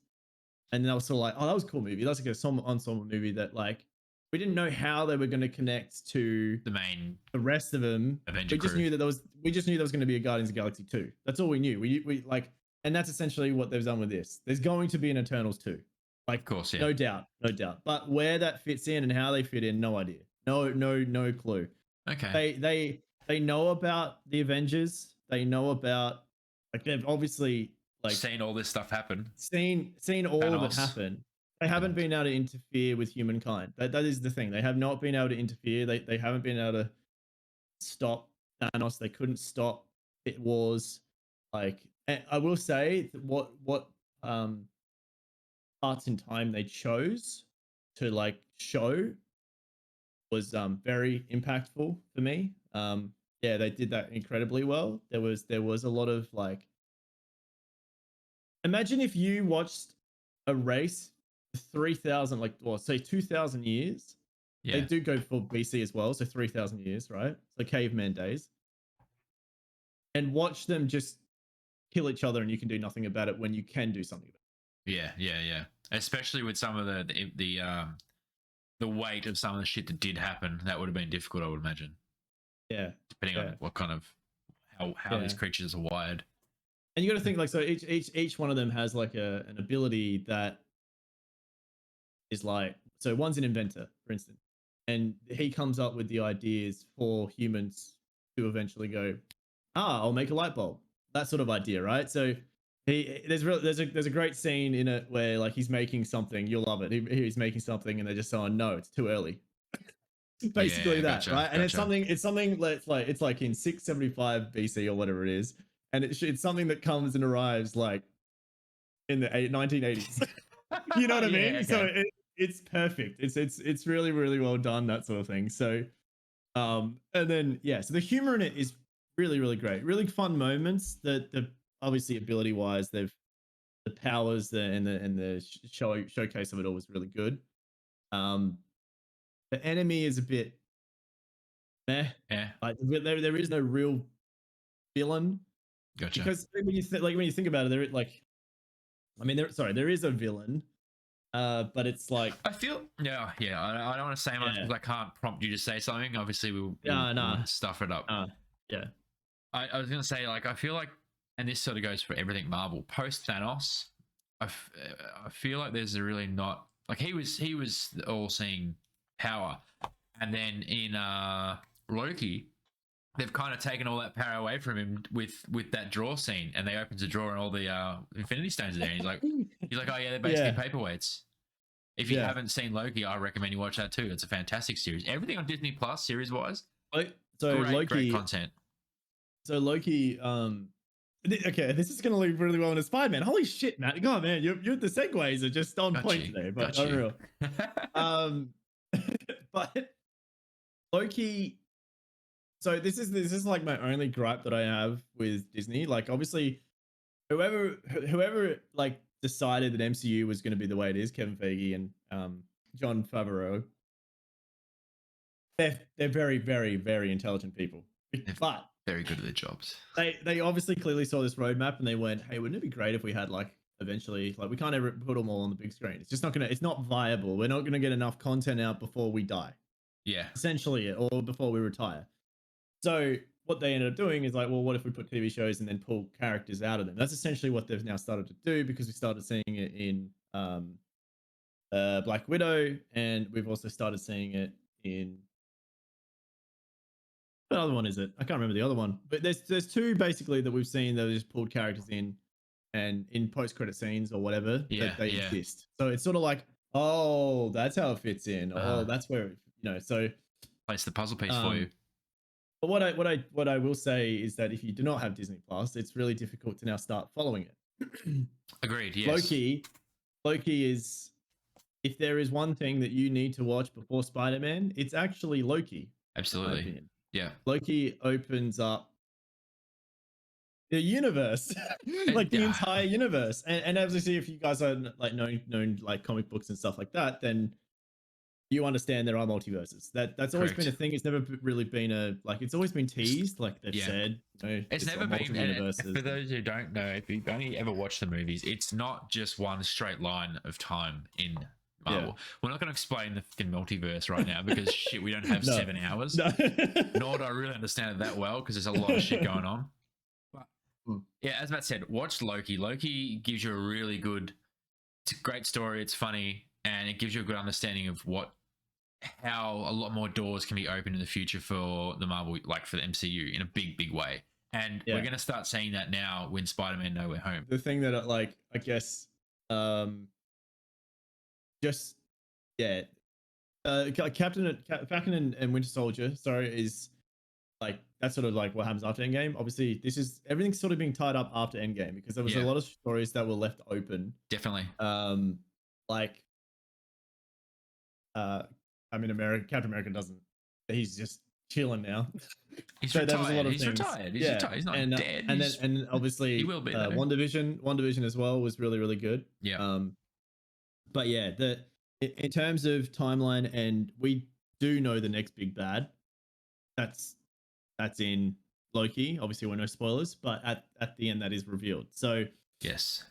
And then I was sort of like, oh, that was a cool movie. That's like a ensemble movie that like we didn't know how they were going to connect to The main the rest of them. Avenger We just crew. knew that we just knew there was going to be a Guardians of the Galaxy 2. That's all we knew. We like, and that's essentially what they've done with this. There's going to be an Eternals 2. Like, Of course, yeah. no doubt, no doubt. But where that fits in and how they fit in, no idea. No clue. Okay. They know about the Avengers. They know about, like, they've obviously like Seen all this stuff happen. seen all of it Thanos. happen. They haven't been able to interfere with humankind. That is the thing. They have not been able to interfere. They haven't been able to stop Thanos. They couldn't stop it wars. Like, and I will say that what parts in time they chose to like show was very impactful for me. Yeah, they did that incredibly well. There was a lot of like, imagine if you watched a race for 3,000, like, well, say 2,000 years. Yeah. They do go for BC as well, so 3,000 years, right? So caveman days. And watch them just kill each other, and you can do nothing about it when you can do something about Yeah, yeah, yeah. Especially with some of the weight of some of the shit that did happen, that would have been difficult, I would imagine. it. Yeah. Depending on what kind of how these creatures are wired. And you got to think like, so each one of them has like an ability that is like, so one's an inventor, for instance, and he comes up with the ideas for humans to eventually go, I'll make a light bulb. That sort of idea, right? So there's a great scene in it where like he's making something, you'll love it. He's making something, and they're just saying, no, it's too early. Basically that, right? And it's something that's like, it's like in 675 BC or whatever it is, and it's something that comes and arrives like in the 1980s. You know what I mean? Okay. So it's perfect. It's really, really well done, that sort of thing. So and then so the humor in it is really, really great. Really fun moments. The obviously ability wise, the powers and the showcase of it all was really good. The enemy is a bit meh. Yeah. Like there is no real villain. Gotcha. Because when you think about it, there is a villain. But it's like, I feel I don't want to say much because I can't prompt you to say something. Obviously, we'll stuff it up. Yeah. I was gonna say, like, I feel like, and this sort of goes for everything Marvel post Thanos. I feel like there's a really not like he was all-seeing power, and then in Loki, they've kind of taken all that power away from him with that draw scene, and they opens a drawer and all the Infinity Stones are there. And he's like, oh yeah, they're basically paperweights. If you haven't seen Loki, I recommend you watch that too. It's a fantastic series. Everything on Disney Plus series wise, great content. So Loki, okay, this is gonna lead really well into Spider-Man. Holy shit, Matt! Go on, man. You're the segues are just on point today, but unreal. But Loki. So this is like my only gripe that I have with Disney. Like, obviously, whoever like decided that MCU was going to be the way it is, Kevin Feige and Jon Favreau, they're very, very, very intelligent people. But very good at their jobs. They obviously clearly saw this roadmap and they went, hey, wouldn't it be great if we had like eventually, like, we can't ever put them all on the big screen. It's just it's not viable. We're not going to get enough content out before we die. Yeah. Essentially, or before we retire. So what they ended up doing is like, well, what if we put TV shows and then pull characters out of them? That's essentially what they've now started to do, because we started seeing it in Black Widow, and we've also started seeing it in, what other one is it? I can't remember the other one, but there's two basically that we've seen that have just pulled characters in, and in post-credit scenes or whatever, that they exist. So it's sort of like, oh, that's how it fits in. Oh, that's where, so place the puzzle piece for you. But what I will say is that if you do not have Disney Plus, it's really difficult to now start following it. Agreed. Yes. Loki is, if there is one thing that you need to watch before Spider-Man, it's actually Loki. Absolutely. Yeah. Loki opens up the universe, like the entire universe. And obviously, if you guys are like known like comic books and stuff like that, then you understand there are multiverses. That's always been a Correct. thing. It's never really been a like. It's always been teased. Like they've Yeah. said, you know, It's it's never multiple been, and universes. for those who don't know, if you've only ever watched the movies, it's not just one straight line of time in Marvel. We're not going to explain the fucking multiverse right now because shit, we don't have No. 7 hours. No. Nor do I really understand it that well because there's a lot of shit going on. But Mm. yeah, as Matt said, watch Loki. Loki gives you a really good, it's a great story. It's funny, and it gives you a good understanding of how a lot more doors can be opened in the future for the Marvel, like for the MCU, in a big way. And we're going to start seeing that now when Spider-Man No Way Home. The thing that like, I guess, just yeah, Falcon and Winter Soldier, sorry, is like that's sort of like what happens after Endgame. Obviously, this is everything's sort of being tied up after Endgame because there was a lot of stories that were left open. Definitely. Like, I mean, Captain America doesn't. He's just chilling now. He's so retired. He's retired. He's retired. He's not dead. And obviously, he will be. WandaVision as well was really good. Yeah. But yeah, in terms of timeline, and we do know the next big bad. That's in Loki. Obviously, we're no spoilers, but at the end that is revealed. So yes,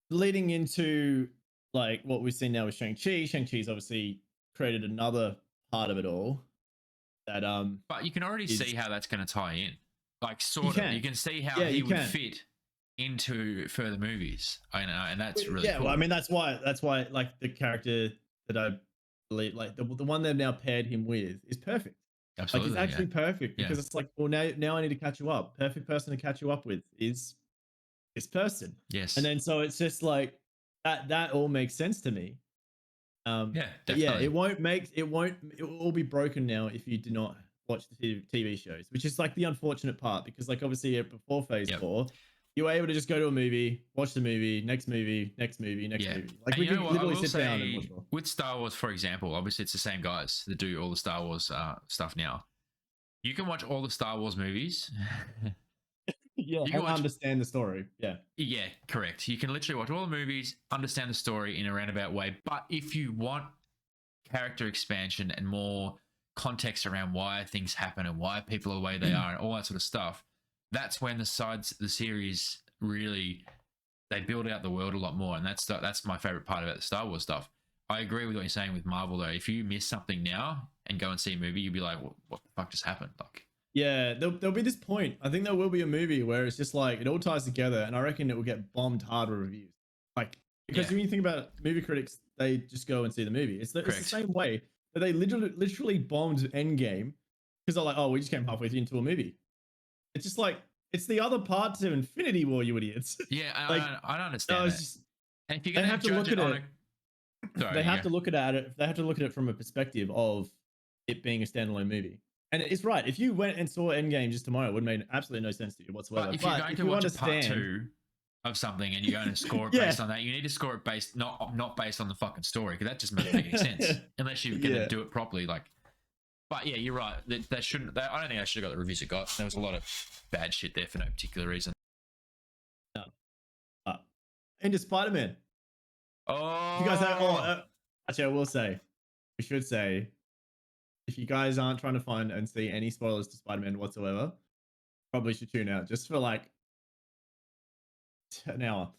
leading into like what we've seen now with Shang-Chi. Shang-Chi's obviously created another part of it all. That but you can already see how that's going to tie in. Like sort of, you can see how he would fit into further movies. I know, and that's really cool. Well, I mean that's why like the character that I believe, like the one they've now paired him with is perfect. Absolutely, like it's actually perfect because it's like, well, now I need to catch you up. Perfect person to catch you up with is this person. Yes, and then so it's just like that all makes sense to me. Yeah, definitely. Yeah, it will all be broken now if you do not watch the TV shows, which is like the unfortunate part because like obviously before Phase 4, you were able to just go to a movie, watch the movie, next movie. Like and we can literally sit down and watch more. With Star Wars, for example, obviously it's the same guys that do all the Star Wars stuff now. You can watch all the Star Wars movies. You can understand the story. Yeah, correct. You can literally watch all the movies, understand the story in a roundabout way. But if you want character expansion and more context around why things happen and why people are the way they are and all that sort of stuff, that's when the series really, they build out the world a lot more. And that's my favorite part about the Star Wars stuff. I agree with what you're saying with Marvel though. If you miss something now and go and see a movie, you'll be like, what the fuck just happened? Like, yeah, there'll be this point. I think there will be a movie where it's just like it all ties together, and I reckon it will get bombed hard with reviews. Like because when you think about it, movie critics, they just go and see the movie. It's the same way that they literally bombed Endgame because they're like, oh, we just came halfway into a movie. It's just like it's the other part to Infinity War, you idiots. Yeah, like, I don't understand. And if you're gonna have to look at it, sorry, they have to look at it. They have to look at it from a perspective of it being a standalone movie. And it's right. If you went and saw Endgame just tomorrow, it would make absolutely no sense to you whatsoever. But if you're going to watch a part 2 of something and you're going to score it based on that, you need to score it based not based on the fucking story because that just doesn't make any sense unless you're going to do it properly. Like, but yeah, you're right. They shouldn't. I don't think they should have got the reviews it got. There was a lot of bad shit there for no particular reason. No. Into Spider-Man. Oh, you guys have. Actually, I will say, we should say, if you guys aren't trying to find and see any spoilers to Spider-Man whatsoever, probably should tune out just for like an hour.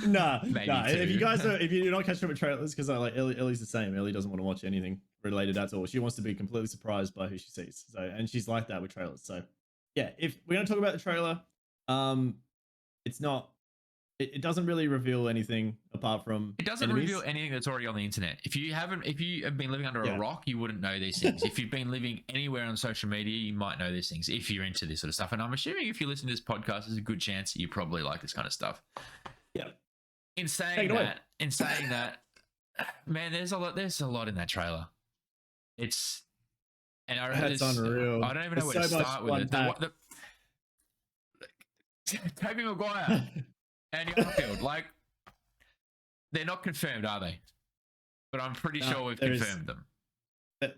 Nah. If you're not catching up with trailers, because like Ellie's the same. Ellie doesn't want to watch anything related at all. She wants to be completely surprised by who she sees. So, and she's like that with trailers. So, yeah, if we're gonna talk about the trailer, it's not. It doesn't really reveal anything apart from it doesn't reveal anything that's already on the internet. If you have been living under a rock, you wouldn't know these things. If you've been living anywhere on social media, you might know these things if you're into this sort of stuff. And I'm assuming if you listen to this podcast, there's a good chance that you probably like this kind of stuff. Yeah. In saying that, man, there's a lot in that trailer. It's unreal. I don't even know where to start with it. Tobey Maguire. And Garfield, like, they're not confirmed, are they? But I'm pretty sure we've confirmed them.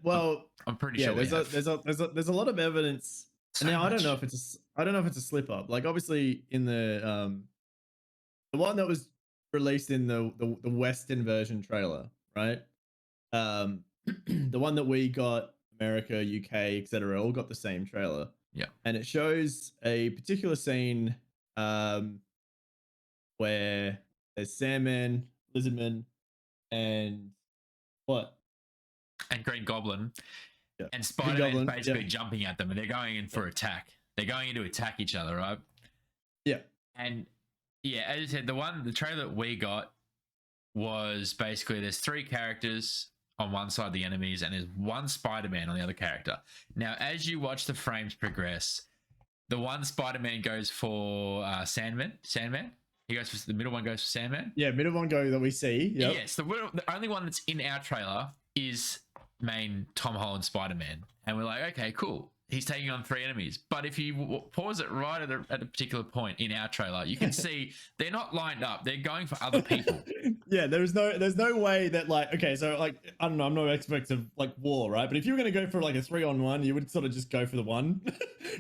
Well, I'm pretty sure there's a lot of evidence. Now I don't know if it's a slip up. Like obviously in the one that was released in the Western version trailer, right? the one that we got, America, UK, etc., all got the same trailer. Yeah. And it shows a particular scene where there's Sandman, Lizardman, and what? And Green Goblin. Yeah. And Green Spider-Man's Goblin, basically jumping at them, and they're going in for attack. They're going in to attack each other, right? Yeah. And yeah, as I said, the trailer that we got was basically there's 3 characters on one side of the enemies, and there's one Spider-Man on the other character. Now, as you watch the frames progress, the one Spider-Man goes for Sandman. He goes for the middle one goes for Sandman. Yeah, middle one go that we see. Yep. Yes, the only one that's in our trailer is main Tom Holland Spider-Man, and we're like, okay, cool. He's taking on 3 enemies. But if you pause it right at a particular point in our trailer, you can see they're not lined up. They're going for other people. Yeah, there's no way that, like, okay, so like, I don't know, I'm no expert of like war, right? But if you were going to go for like a 3-on-1, you would sort of just go for the one,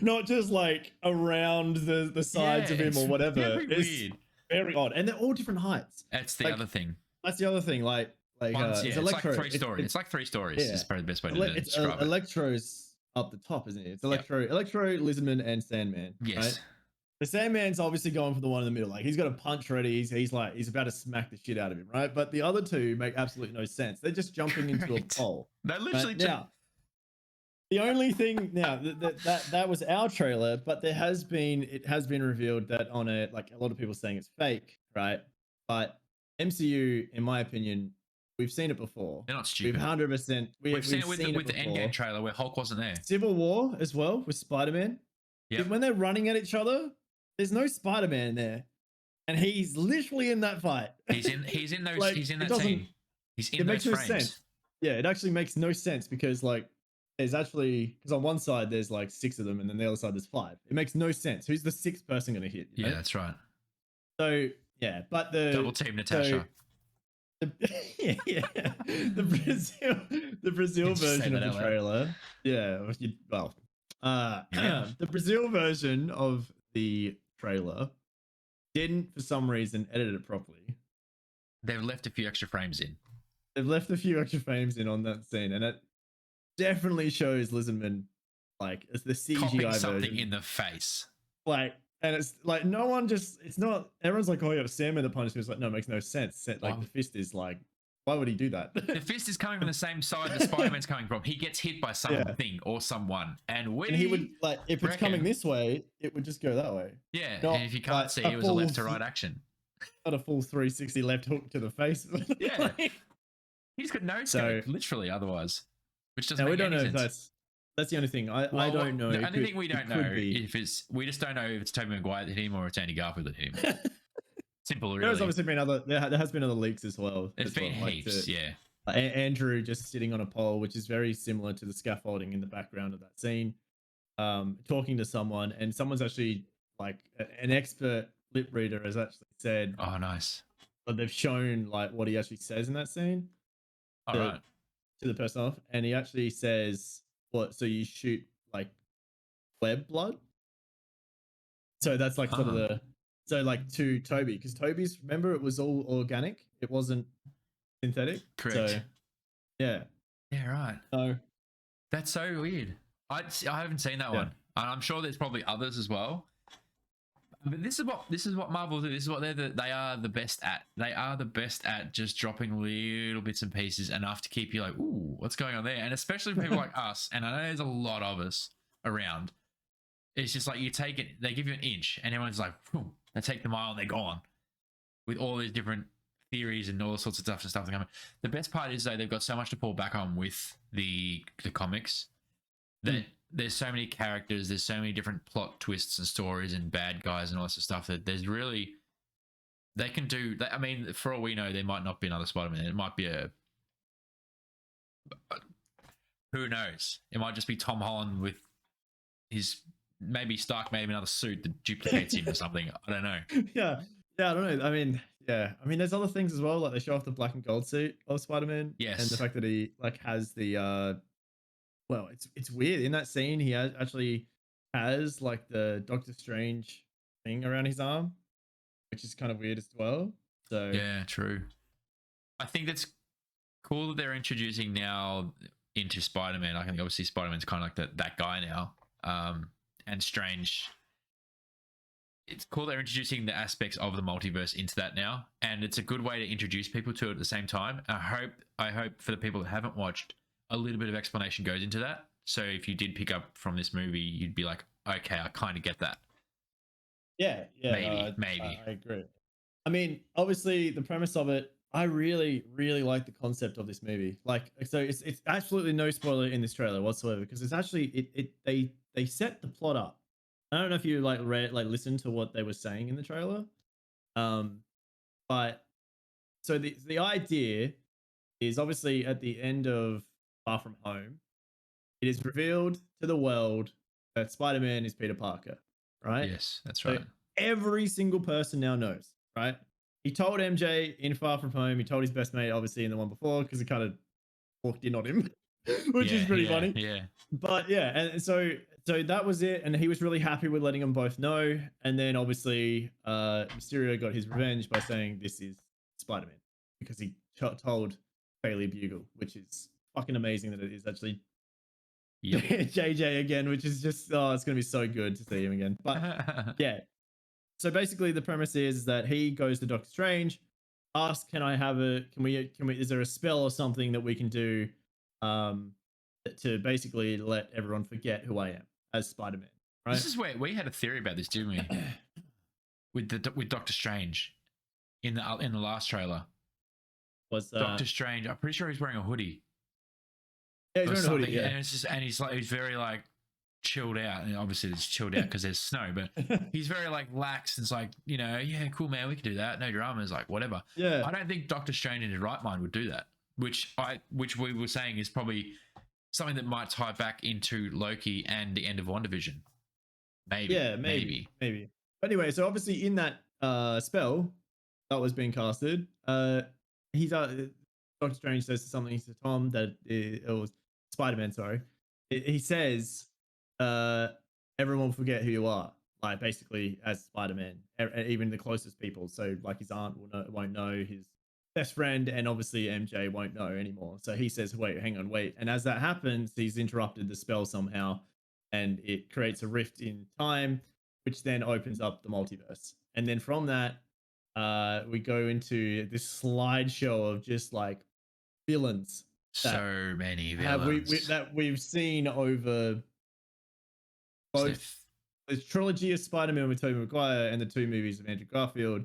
not just like around the sides of him or whatever. Very weird. Very odd, and they're all different heights. That's the other thing. That's the other thing. Like it's like 3 stories. It's like 3 stories. Yeah. Is probably the best way to describe it. Electro's up the top, isn't it? It's Electro, Lizardman, and Sandman. Yes. Right? The Sandman's obviously going for the one in the middle. Like, he's got a punch ready. He's about to smack the shit out of him, right? But the other 2 make absolutely no sense. They're just jumping into a pole. They literally now. The only thing now that was our trailer, but it has been revealed that on a lot of people saying it's fake, right? But MCU, in my opinion, we've seen it before. They're not stupid. We've 100%. We've seen it with the Endgame trailer where Hulk wasn't there. Civil War as well with Spider-Man. Yeah. When they're running at each other, there's no Spider-Man there, and he's literally in that fight. He's in those. He's in that scene. He's in those frames. Sense. Yeah, it actually makes no sense because there's actually, because on one side there's 6 of them, and then the other side there's 5. It makes no sense. Who's the 6th person going to hit? Yeah, that's right. So yeah, but the double team Natasha. The Brazil version of the trailer. Yeah, the Brazil version of the trailer didn't, for some reason, edit it properly. They've left a few extra frames in. On that scene, and it definitely shows Lizardman as the CGI Copping something version in the face. And it's no one it's not, everyone's like, oh yeah, Sandman that punished him. It's no, it makes no sense. The fist is why would he do that? The fist is coming from the same side that Spider-Man's coming from. He gets hit by something or someone, and he would if it's coming this way, it would just go that way. Yeah, and if you can't see, it was a left to right action. Not a full 360 left hook to the face. Yeah, he's got no scope, literally. Otherwise, which doesn't. We make don't know sense. if that's the only thing. I don't know. The only thing we don't know if we just don't know if it's Tobey Maguire that hit him or it's Andy Garfield that hit him. Simple, really. There's obviously been there has been other leaks as well. There's been heaps, yeah. Andrew just sitting on a pole, which is very similar to the scaffolding in the background of that scene, talking to someone, and someone's actually an expert lip reader has actually said, "Oh, nice." But they've shown what he actually says in that scene. All right. To the person off, and he actually says, "What? So you shoot web blood?" So that's sort of the to Tobey, because Tobey's, remember, it was all organic, it wasn't synthetic. Correct. So, yeah, right. So that's so weird. I haven't seen that one, and I'm sure there's probably others as well. But this is what Marvel do. This is what they are the best at. They are the best at just dropping little bits and pieces enough to keep you ooh, what's going on there? And especially for people like us, and I know there's a lot of us around. It's just you take it, they give you an inch, and everyone's like, whew, they take the mile and they're gone. With all these different theories and all sorts of stuff that come. The best part is though, they've got so much to pull back on with the comics that there's so many characters, there's so many different plot twists and stories and bad guys and all this stuff that there's really, they can do. I mean, for all we know, there might not be another Spider-Man. It might be who knows? It might just be Tom Holland with his, maybe Stark made him another suit that duplicates him or something. I don't know. Yeah, I don't know. I mean, there's other things as well. They show off the black and gold suit of Spider-Man. Yes. And the fact that he has the well, it's weird. In that scene, he actually has the Doctor Strange thing around his arm, which is kind of weird as well. So yeah, true. I think that's cool that they're introducing now into Spider-Man. I think obviously Spider-Man's kind of like that guy now. And Strange. It's cool they're introducing the aspects of the multiverse into that now, and it's a good way to introduce people to it at the same time. I hope for the people that haven't watched, a little bit of explanation goes into that. So if you did pick up from this movie, you'd be like, okay, I kind of get that. Yeah, Maybe. I agree. I mean, obviously, the premise of it, I really, really like the concept of this movie. Like, so it's absolutely no spoiler in this trailer whatsoever, because it's actually they set the plot up. I don't know if you listened to what they were saying in the trailer, but so the idea is obviously at the end of Far From Home, it is revealed to the world that Spider-Man is Peter Parker, right? Yes, that's right. So every single person now knows, right? He told MJ in Far From Home. He told his best mate, obviously, in the one before, because it kind of walked in on him, which is pretty funny. Yeah. But yeah, and so that was it, and he was really happy with letting them both know. And then obviously, Mysterio got his revenge by saying this is Spider-Man because he told Bailey Bugle, which is fucking amazing that it is actually JJ again, which is just it's gonna be so good to see him again. But yeah. So basically, the premise is that he goes to Doctor Strange, asks, "Can we? Is there a spell or something that we can do, to basically let everyone forget who I am as Spider-Man?" Right. This is where we had a theory about this, didn't we? with Doctor Strange in the last trailer. Was Doctor Strange? I'm pretty sure he's wearing a hoodie. Yeah, he's wearing a hoodie. Yeah. And he's very like chilled out, and obviously it's chilled out because there's snow, but he's very like lax. It's like, yeah, cool, man, we can do that, no drama. Is like whatever. Yeah, I don't think Doctor Strange in his right mind would do that, which we were saying is probably something that might tie back into Loki and the end of WandaVision. Maybe. But anyway, so obviously in that spell that was being casted, he's Doctor Strange says something to Tom that it was Spider-Man. Sorry, he says, everyone will forget who you are, like basically as Spider-Man, even the closest people. So like his aunt won't know, his best friend, and obviously MJ won't know anymore. So he says, wait, hang on, wait. And as that happens, he's interrupted the spell somehow, and it creates a rift in time, which then opens up the multiverse. And then from that, we go into this slideshow of just like villains. So many villains that we've seen over both the trilogy of Spider-Man with Tobey Maguire and the 2 movies of Andrew Garfield.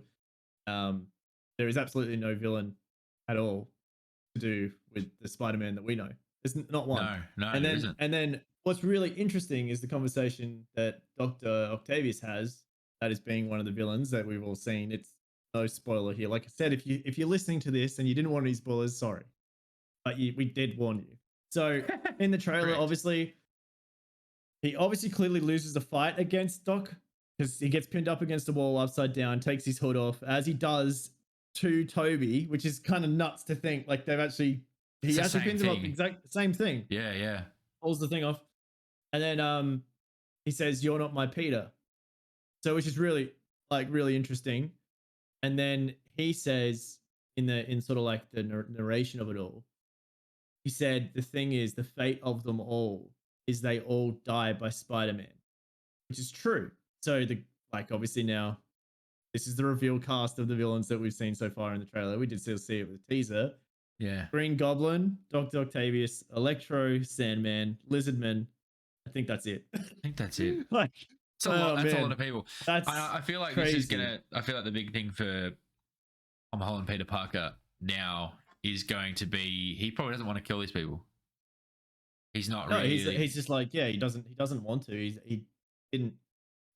There is absolutely no villain at all to do with the Spider-Man that we know. There's not one. No, and there then, isn't. And then what's really interesting is the conversation that Dr. Octavius has, that is being one of the villains that we've all seen. It's no spoiler here. Like I said, if you're listening to this and you didn't want any spoilers, sorry. But we did warn you. So in the trailer, obviously, he clearly loses the fight against Doc because he gets pinned up against the wall upside down, takes his hood off, as he does to Tobey, which is kind of nuts to think. Like he actually pins him up, exact same thing. Yeah. Pulls the thing off. And then he says, "You're not my Peter." So which is really interesting. And then he says in sort of like the narration of it all, he said, "The thing is, the fate of them all is they all die by Spider-Man," which is true. So obviously now this is the reveal cast of the villains that we've seen so far in the trailer. We did still see it with the teaser. Yeah. Green Goblin, Dr. Octavius, Electro, Sandman, Lizardman. I think that's it. That's a lot. That's a lot of people. I feel like crazy. This is I feel like the big thing for Tom Holland, Peter Parker now is going to be, he probably doesn't want to kill these people. He's not really. He's just like, yeah, he doesn't want to. He didn't.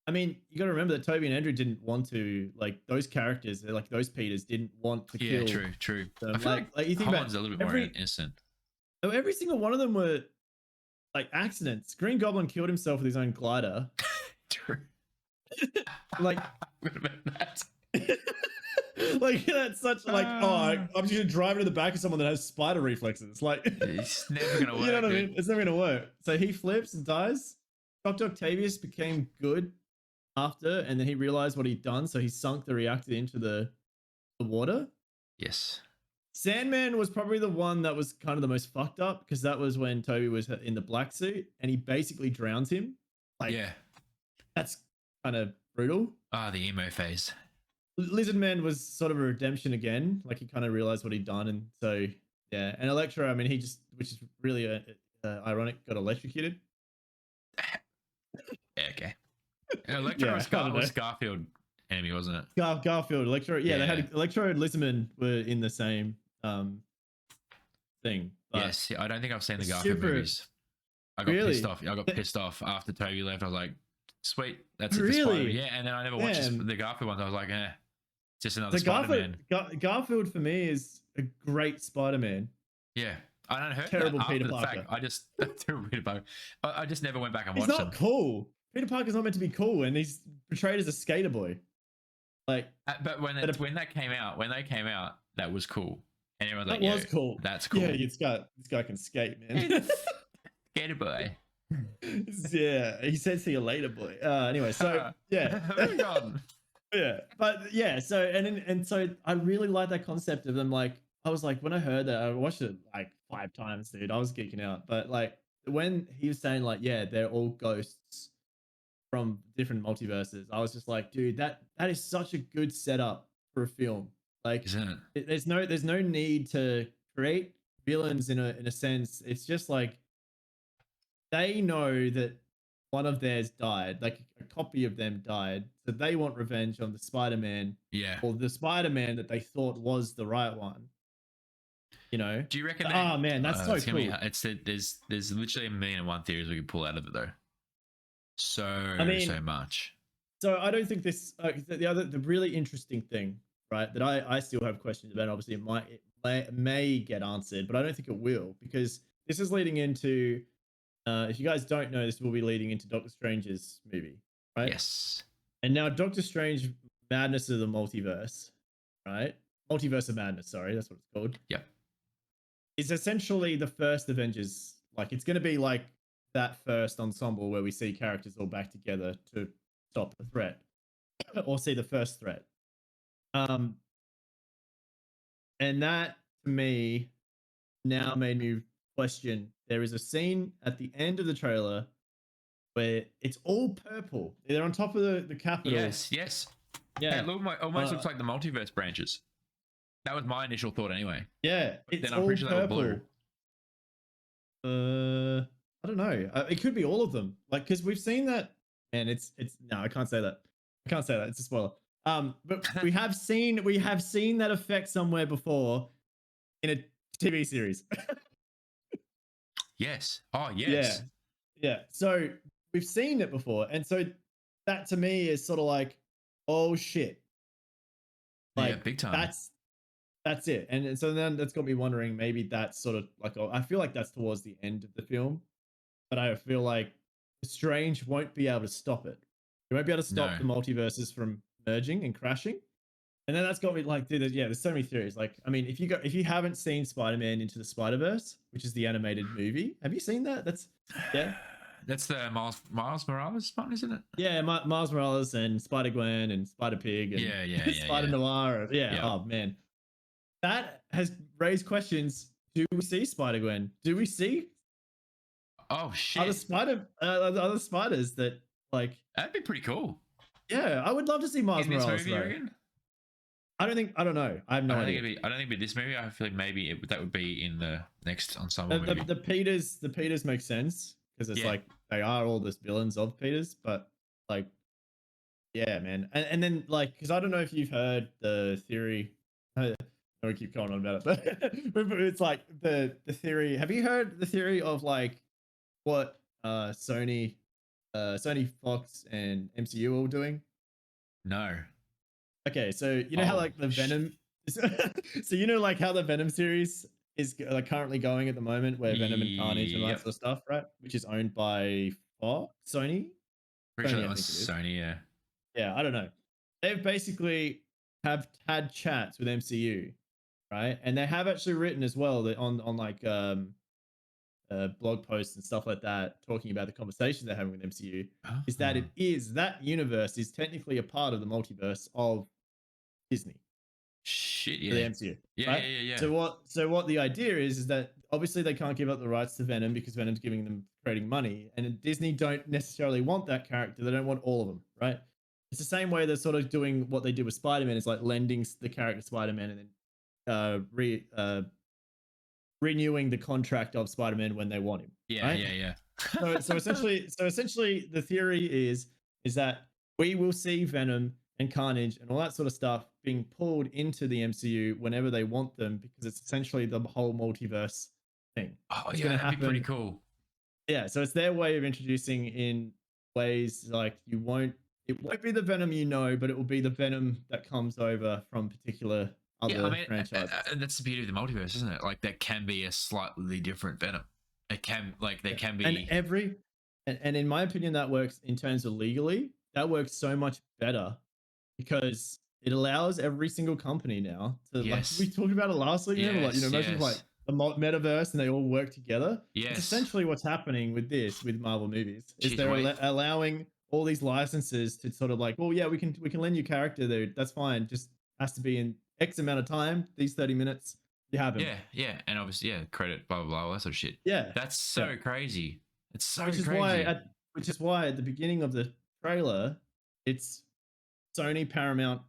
I mean, you got to remember that Tobey and Andrew didn't want to, like those characters, like those Peters didn't want to kill. Yeah, true. Them. I feel like you think Holland's a little bit more innocent. Every single one of them were like accidents. Green Goblin killed himself with his own glider. True. Like, like that's such like, I'm just gonna drive into the back of someone that has spider reflexes. Like, it's never gonna work. You know what I mean? It's never gonna work. So he flips and dies. Dr. Octavius became good after, and then he realized what he'd done, so he sunk the reactor into the water. Yes. Sandman was probably the one that was kind of the most fucked up because that was when Tobey was in the black suit and he basically drowns him. Like, Yeah. that's kind of brutal. Ah, the emo phase. Lizard Man was sort of a redemption again. Like he kind of realized what he'd done, and so yeah. And Electro, I mean, he just, which is really ironic, got electrocuted. Yeah, okay. Electro was Garfield enemy, wasn't it? Garfield, Electro. Yeah, they Yeah. had Electro and Lizardman were in the same thing. But Yes, I don't think I've seen the it's Garfield super- movies. I got Really? pissed off. I got pissed off after Tobey left. I was like, sweet, that's it. For Really? Spider-Man. Yeah, and then I never watched Damn. the Garfield ones. I was like, just another So Spider-Man. Garfield for me is a great Spider-Man. Yeah, I don't heard Terrible that after Peter the Parker. fact. I just terrible Peter Parker. I just never went back and He's watched not them. cool. Peter Parker's not meant to be cool, and he's portrayed as a skater boy. Like, But when that came out, that was cool. And everyone's that like, was cool. That's cool. Yeah, this guy can skate, man. Skater boy. Yeah, he said see you later, boy. Anyway, so yeah. Moving on. Yeah, but yeah, so and so I really like that concept of them. Like, I was like, when I heard that, I watched it like 5 times, dude. I was geeking out. But like when he was saying like, yeah, they're all ghosts from different multiverses, I was just like, dude, that is such a good setup for a film. Like, Isn't it? there's no need to create villains in a sense. It's just like they know that one of theirs died, like a copy of them died, so they want revenge on the Spider-Man, Yeah. or the Spider-Man that they thought was the right one. You know? Do you reckon? Oh man, that's so cool. There's literally 1,000,001 theories we could pull out of it though. So much. So I don't think this. The really interesting thing, right? That I still have questions about. Obviously, it may get answered, but I don't think it will, because this is leading into. If you guys don't know, this will be leading into Doctor Strange's movie, right? Yes. And now Doctor Strange, Madness of the Multiverse, right? Multiverse of Madness, sorry, that's what it's called. Yep. It's essentially the first Avengers. Like, it's going to be like that first ensemble where we see characters all back together to stop the threat, or see the first threat. And that, to me, now made me question. There is a scene at the end of the trailer where it's all purple. They're on top of the Capitol. Yes. Yeah. It almost looks like the multiverse branches. That was my initial thought anyway. Yeah. But It's then I'm all pretty sure they were purple. blue. I don't know. It could be all of them. Like, because we've seen that. And it's no, I can't say that. It's a spoiler. But we have seen that effect somewhere before in a TV series. Yes. Oh, yes. Yeah. So we've seen it before. And so that to me is sort of like, oh shit. Like, yeah, big time. That's it. And so then that's got me wondering, maybe that's sort of like, I feel like that's towards the end of the film, but I feel like Strange won't be able to stop it. He won't be able to stop the multiverses from merging and crashing. And then that's got me like, dude, there's so many theories. Like, I mean, if you haven't seen Spider-Man Into the Spider-Verse, which is the animated movie, have you seen that? That's the Miles Morales one, isn't it? Yeah, Miles Morales and Spider-Gwen and Spider-Pig and Spider-Noir. Yeah. Oh man, that has raised questions. Do we see Spider-Gwen? Do we see? Oh shit! Other spiders that like? That'd be pretty cool. Yeah, I would love to see Miles Morales. I don't know. I have no idea. I don't think it'd be this movie. I feel like maybe that would be in the next ensemble movie. The Peters make sense because it's like they are all the villains of Peters, but like, yeah, man. And then like, because I don't know if you've heard the theory. I don't keep going on about it, but it's like the theory. Have you heard the theory of like what Sony, Fox, and MCU are all doing? No. Okay, so you know how like the Venom, so you know like how the Venom series is like currently going at the moment, where Venom and Carnage and all that sort of stuff, right? Which is owned by Sony. Pretty sure that was Sony, yeah. Yeah, I don't know. They've basically have had chats with MCU, right? And they have actually written as well that on like blog posts and stuff like that, talking about the conversations they're having with MCU, is that that universe is technically a part of the multiverse of Disney. shit, for the yeah. MCU. Yeah, right? yeah. So what the idea is that obviously they can't give up the rights to Venom because Venom's giving them creating money, and Disney don't necessarily want that character. They don't want all of them, right? It's the same way they're sort of doing what they did with Spider-Man, is like lending the character Spider-Man and then renewing the contract of Spider-Man when they want him. Yeah, right? yeah. So essentially the theory is that we will see Venom and Carnage and all that sort of stuff being pulled into the MCU whenever they want them, because it's essentially the whole multiverse thing. Oh, it's yeah, gonna that'd happen. be pretty cool. Yeah, so it's their way of introducing in ways like it won't be the Venom you know, but it will be the Venom that comes over from particular other franchises. That's the beauty of the multiverse, isn't it? Like, that can be a slightly different Venom. It can, like, they can be. And in my opinion, that works in terms of legally. That works so much better because it allows every single company now to, Yes. like we talked about it last week. Imagine like the metaverse and they all work together. Yes. It's essentially what's happening with Marvel movies. Is they're allowing all these licenses to sort of like, well, yeah, we can lend you character, dude. That's fine. Just has to be in X amount of time. These 30 minutes, you have him. Yeah, and obviously, credit, blah blah blah, all that sort of shit. Yeah, that's so crazy. It's so crazy. Which is why at the beginning of the trailer, it's Sony, Paramount,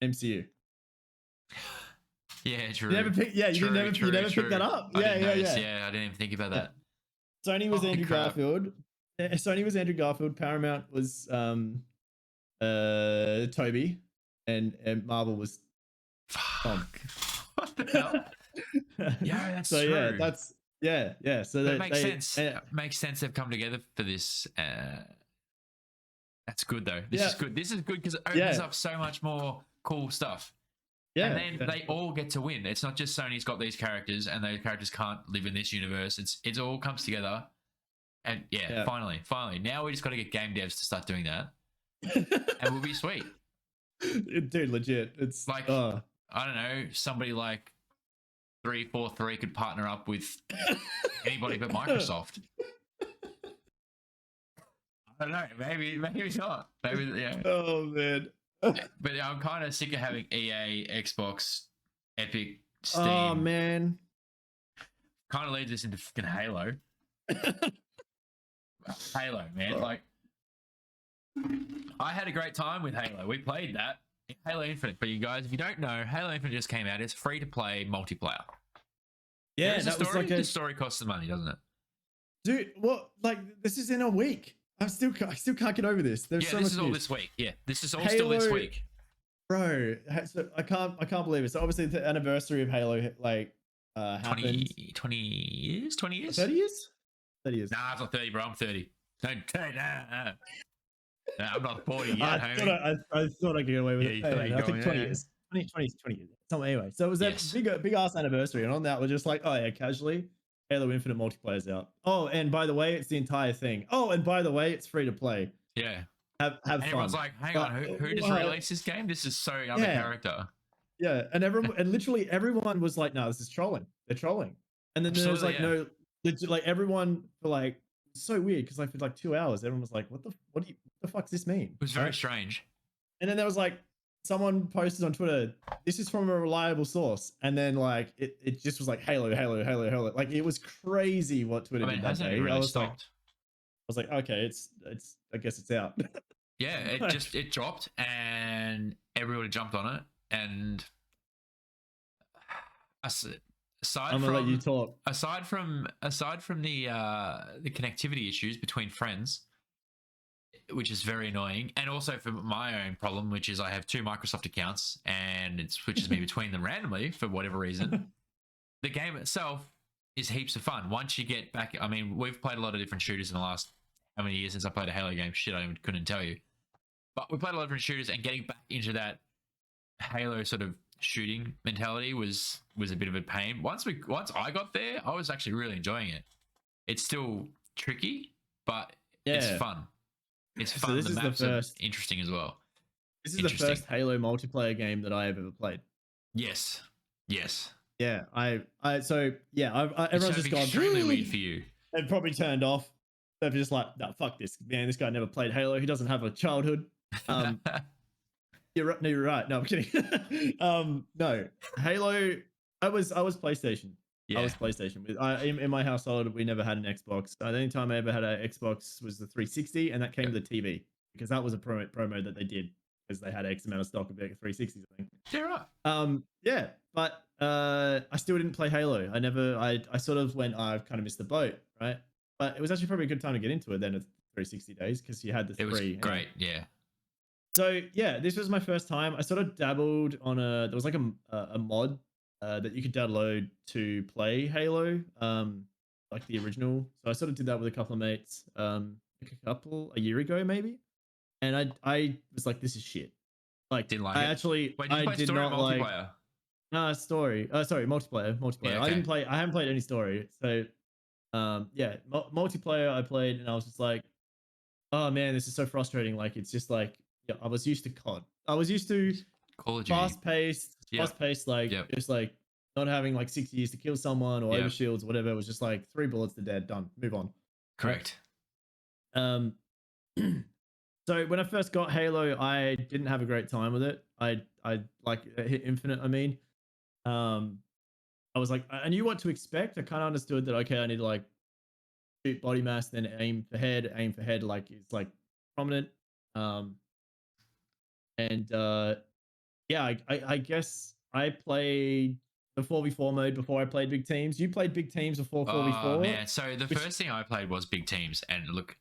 MCU. Yeah, true. You never pick that up. Yeah, I didn't even think about that. Sony was Andrew Garfield. Sony was Andrew Garfield. Paramount was Tobey, and Marvel was Tom. What the hell? Yeah, that's so true. Yeah. So that makes sense. It makes sense. They've come together for this. That's good though. This is good. This is good because it opens up so much more cool stuff. Yeah, and then they all get to win. It's not just Sony's got these characters and those characters can't live in this universe. It all comes together. And finally, now we just got to get game devs to start doing that, and we'll be sweet. Dude, legit. It's like I don't know, somebody like 343 could partner up with anybody but Microsoft. I don't know. Maybe not. Maybe yeah. Oh man. But I'm kind of sick of having EA, Xbox, Epic, Steam. Oh man. Kind of leads us into fucking Halo. Halo, man. Like, I had a great time with Halo. We played that. Halo Infinite. But you guys, if you don't know, Halo Infinite just came out. It's free to play multiplayer. Yeah, that was like the story costs the money, doesn't it? Dude, what? Like, this is in a week. I still can't get over this. There's so much this is all news. This week. Yeah, this is all still this week. Bro, so I can't believe it. So obviously the anniversary of Halo happened. 20 years? 20 years? 30 years? 30 years. Nah, it's not 30, bro. I'm 30. Don't nah. Nah, I'm not 40 yet, I thought I could get away with it. I think 20 years. 20 years. So anyway, so it was that big ass anniversary, and on that we're just like, oh yeah, casually, Halo Infinite multiplayer's out. Oh, and by the way, it's the entire thing. Oh, and by the way, it's free to play. Yeah. Have fun. Everyone's like, hang on, who just released this game? This is so other character. Yeah, and literally everyone was like, no, this is trolling. They're trolling. And then there was like like everyone for like so weird because like for like 2 hours, everyone was like, what the fuck does this mean? It was very strange. And then there was like someone posted on Twitter, this is from a reliable source, and then like it just was like Halo. Like it was crazy what Twitter did that day. Really I was like, okay, it's I guess it's out. Yeah, it dropped and everybody jumped on it. And I'm gonna let you talk. Aside from the connectivity issues between friends, which is very annoying, and also for my own problem, which is I have 2 Microsoft accounts and it switches me between them randomly for whatever reason. The game itself is heaps of fun. Once you get back, I mean, we've played a lot of different shooters in the last how many years since I played a Halo game? Shit, I couldn't tell you. But we played a lot of different shooters, and getting back into that Halo sort of shooting mentality was a bit of a pain. Once I got there, I was actually really enjoying it. It's still tricky, but it's fun. It's fun. So the maps are interesting as well. This is the first Halo multiplayer game that I have ever played. Yes. Yeah, everyone's just gone extremely weird for you. They've probably turned off. They're just like, no, fuck this, man. This guy never played Halo. He doesn't have a childhood. You're right. No, you're right. No, I'm kidding. No, Halo. I was PlayStation. I was PlayStation. In my household, we never had an Xbox. The only time I ever had an Xbox was the 360, and that came to the TV because that was a promo that they did because they had X amount of stock of 360s. I think. Yeah, right. Yeah, but I still didn't play Halo. I sort of went, I've kind of missed the boat, right? But it was actually probably a good time to get into it then at 360 days because you had the It three. was great, yeah. So yeah, this was my first time. I sort of dabbled on there was like a mod that you could download to play Halo, like the original. So I sort of did that with a couple of mates, a year ago maybe, and I was like, this is shit. Like, Didn't like I it. actually, Wait, did you I play did story or not like. multiplayer? Story. Sorry, multiplayer. Yeah, I okay. didn't play. I haven't played any story. So, yeah, multiplayer. I played, and I was just like, oh man, this is so frustrating. Like, it's just like, yeah, I was used to COD. I was used to Call of Duty. fast paced, like just like not having like 6 years to kill someone or over shields, whatever. It was just like 3 bullets to dead, done, move on. Correct. Right? So when I first got Halo, I didn't have a great time with it. I like hit Infinite. I mean, I was like, I knew what to expect. I kind of understood that. Okay, I need to like shoot body mass, then aim for head. Aim for head, like it's like prominent. And yeah, I guess I played the 4v4 mode before I played big teams. You played big teams before 4v4. Oh man, so the first thing I played was big teams, and look,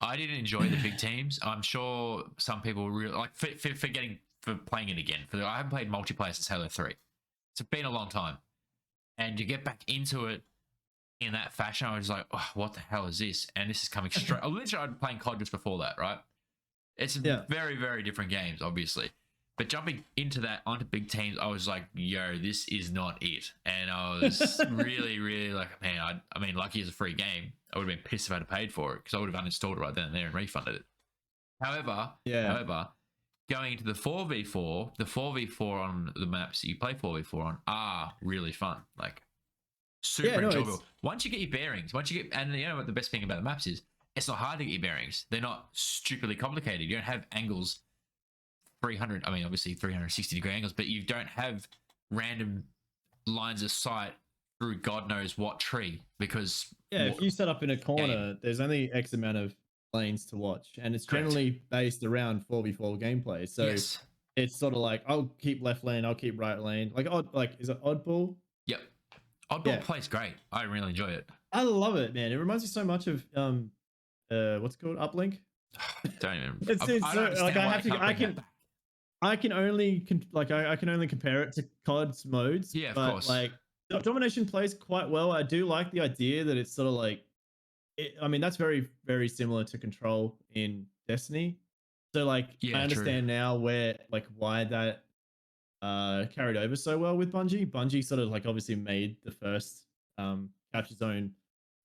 I didn't enjoy the big teams. I'm sure some people really like for playing it again. I haven't played multiplayer since Halo 3. It's been a long time, and to get back into it in that fashion, I was like, oh, what the hell is this? And this is coming straight. I literally started playing COD just before that, right? It's very, very different games, obviously. But jumping into that onto big teams, I was like, yo, this is not it. And I was really, really like, man, I mean, lucky it's a free game. I would have been pissed if I'd have paid for it because I would have uninstalled it right then and there and refunded it. However, going into the 4v4 on the maps that you play 4v4 on are really fun. Like, super enjoyable. Once you get your bearings, and you know what the best thing about the maps is? It's not hard to get your bearings. They're not stupidly complicated. You don't have angles 300, I mean, obviously 360-degree angles, but you don't have random lines of sight through God knows what tree because... Yeah, if you set up in a corner, there's only X amount of lanes to watch, and it's generally based around 4v4 gameplay. So it's sort of like, I'll keep left lane, I'll keep right lane. Is it Oddball? Yep. Oddball plays great. I really enjoy it. I love it, man. It reminds me so much of what's it called? Uplink. Don't even. I can only compare it to COD's modes. Yeah, of course. Like, Domination plays quite well. I do like the idea that it's sort of like, I mean, that's very, very similar to Control in Destiny. So like, I understand now why that carried over so well with Bungie. Bungie sort of like obviously made the first capture zone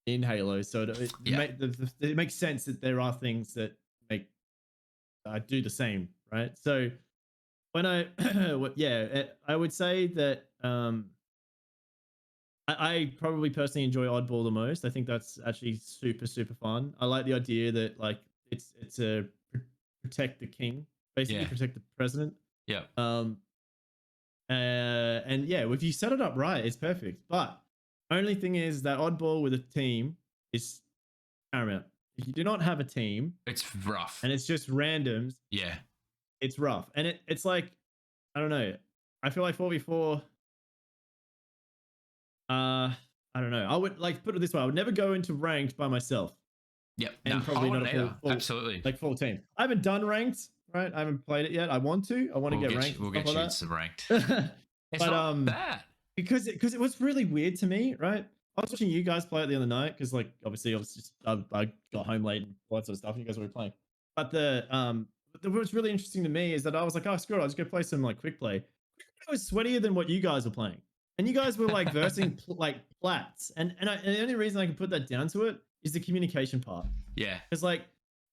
in Halo, so it makes sense that there are things that make do the same, right? So when I would say that I probably personally enjoy Oddball the most. I think that's actually super, super fun. I like the idea that like it's a protect the king, basically protect the president. Yeah. And yeah, if you set it up right, it's perfect. But only thing is that Oddball with a team is paramount. If you do not have a team, it's rough. And it's just randoms. Yeah. It's rough. And it's like, I don't know. I feel like 4v4. I don't know. I would like put it this way. I would never go into ranked by myself. Yep. And probably not a full, absolutely. Like full team. I haven't done ranked, right? I haven't played it yet. I want to. I want to get ranked. We'll get you some ranked. It's not bad. Because it was really weird to me, right? I was watching you guys play it the other night because, like, obviously, I got home late and all that sort of stuff. And you guys were playing, but what was really interesting to me is that I was like, oh, screw it, I'll just go play some like quick play. It was sweatier than what you guys were playing, and you guys were like versing like plats, and the only reason I can put that down to it is the communication part. Yeah, because like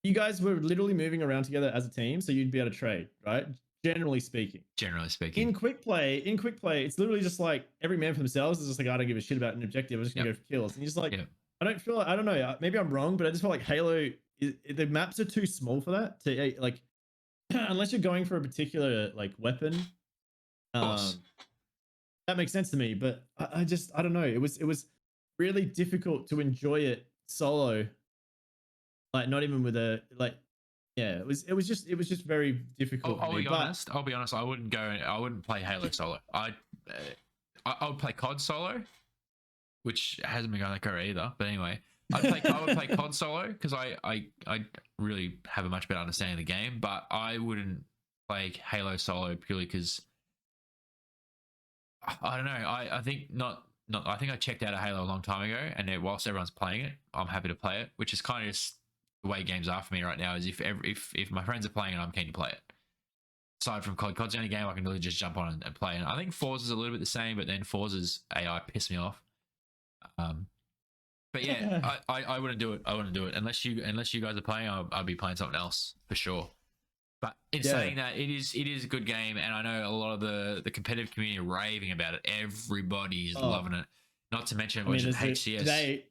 you guys were literally moving around together as a team, so you'd be able to trade, right? Generally speaking. In quick play, it's literally just like every man for themselves. It's just like, I don't give a shit about an objective. I'm just gonna go for kills. And you're just like, I don't feel like, I don't know. Maybe I'm wrong, but I just feel like Halo, the maps are too small for that. To like, unless you're going for a particular like weapon, Of course. that makes sense to me. But I don't know. It was really difficult to enjoy it solo. Like not even with a like yeah. It was just very difficult for I'll me. be But honest. I'll be honest. I wouldn't play Halo solo. I would play COD solo, which hasn't been going that great either. But anyway, I would play COD solo because I really have a much better understanding of the game. But I wouldn't play Halo solo purely because I don't know. I think not. I think I checked out of Halo a long time ago, and whilst everyone's playing it, I'm happy to play it, which is kind of just the way games are for me right now. Is if my friends are playing it, I'm keen to play it. Aside from COD's the only game I can really just jump on and play. And I think Forza's a little bit the same, but then Forza's AI pissed me off. But yeah, I wouldn't do it. I wouldn't do it unless you guys are playing. I'll be playing something else for sure. But in saying that, it is a good game, and I know a lot of the competitive community are raving about it. Everybody's loving it. Not to mention, HCS today.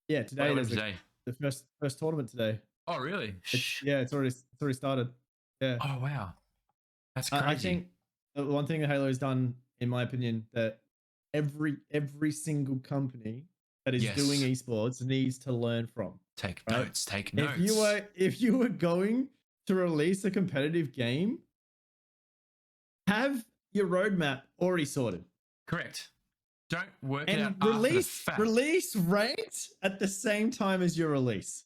Yeah, today there's the first tournament today. Oh really? It's already started. Yeah. Oh wow, that's crazy. I think the one thing that Halo has done, in my opinion, that every single company that is doing esports needs to learn from. Take notes. Take notes. If you were going to release a competitive game, have your roadmap already sorted. Correct. Don't work and it out release ranked at the same time as your release,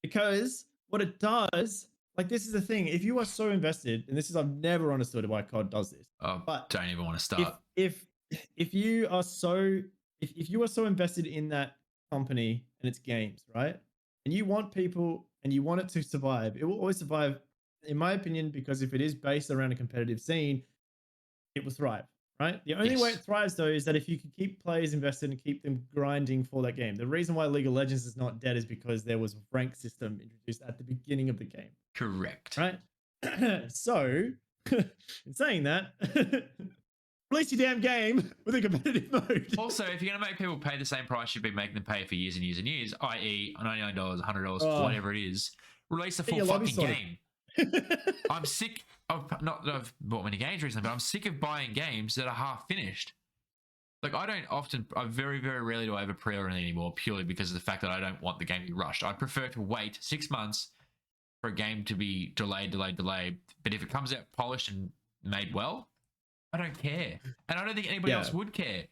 because what it does, like, this is the thing. If you are so invested, and this is, I've never understood why COD does this. But don't even want to start. If you are so invested in that company and its games, right? And you want people and you want it to survive, it will always survive, in my opinion, because if it is based around a competitive scene, it will thrive, right? The only way it thrives, though, is that if you can keep players invested and keep them grinding for that game. The reason why League of Legends is not dead is because there was a rank system introduced at the beginning of the game. Correct. Right? So, in saying that, release your damn game with a competitive mode. Also, if you're going to make people pay the same price you've been making them pay for years and years and years, i.e. $99, $100, whatever it is, release the full fucking game. I'm sick of, not that I've bought many games recently, but I'm sick of buying games that are half finished. Like, I very, very rarely do I ever pre-order anything anymore, purely because of the fact that I don't want the game to be rushed. I prefer to wait 6 months for a game to be delayed. But if it comes out polished and made well, I don't care. And I don't think anybody else would care.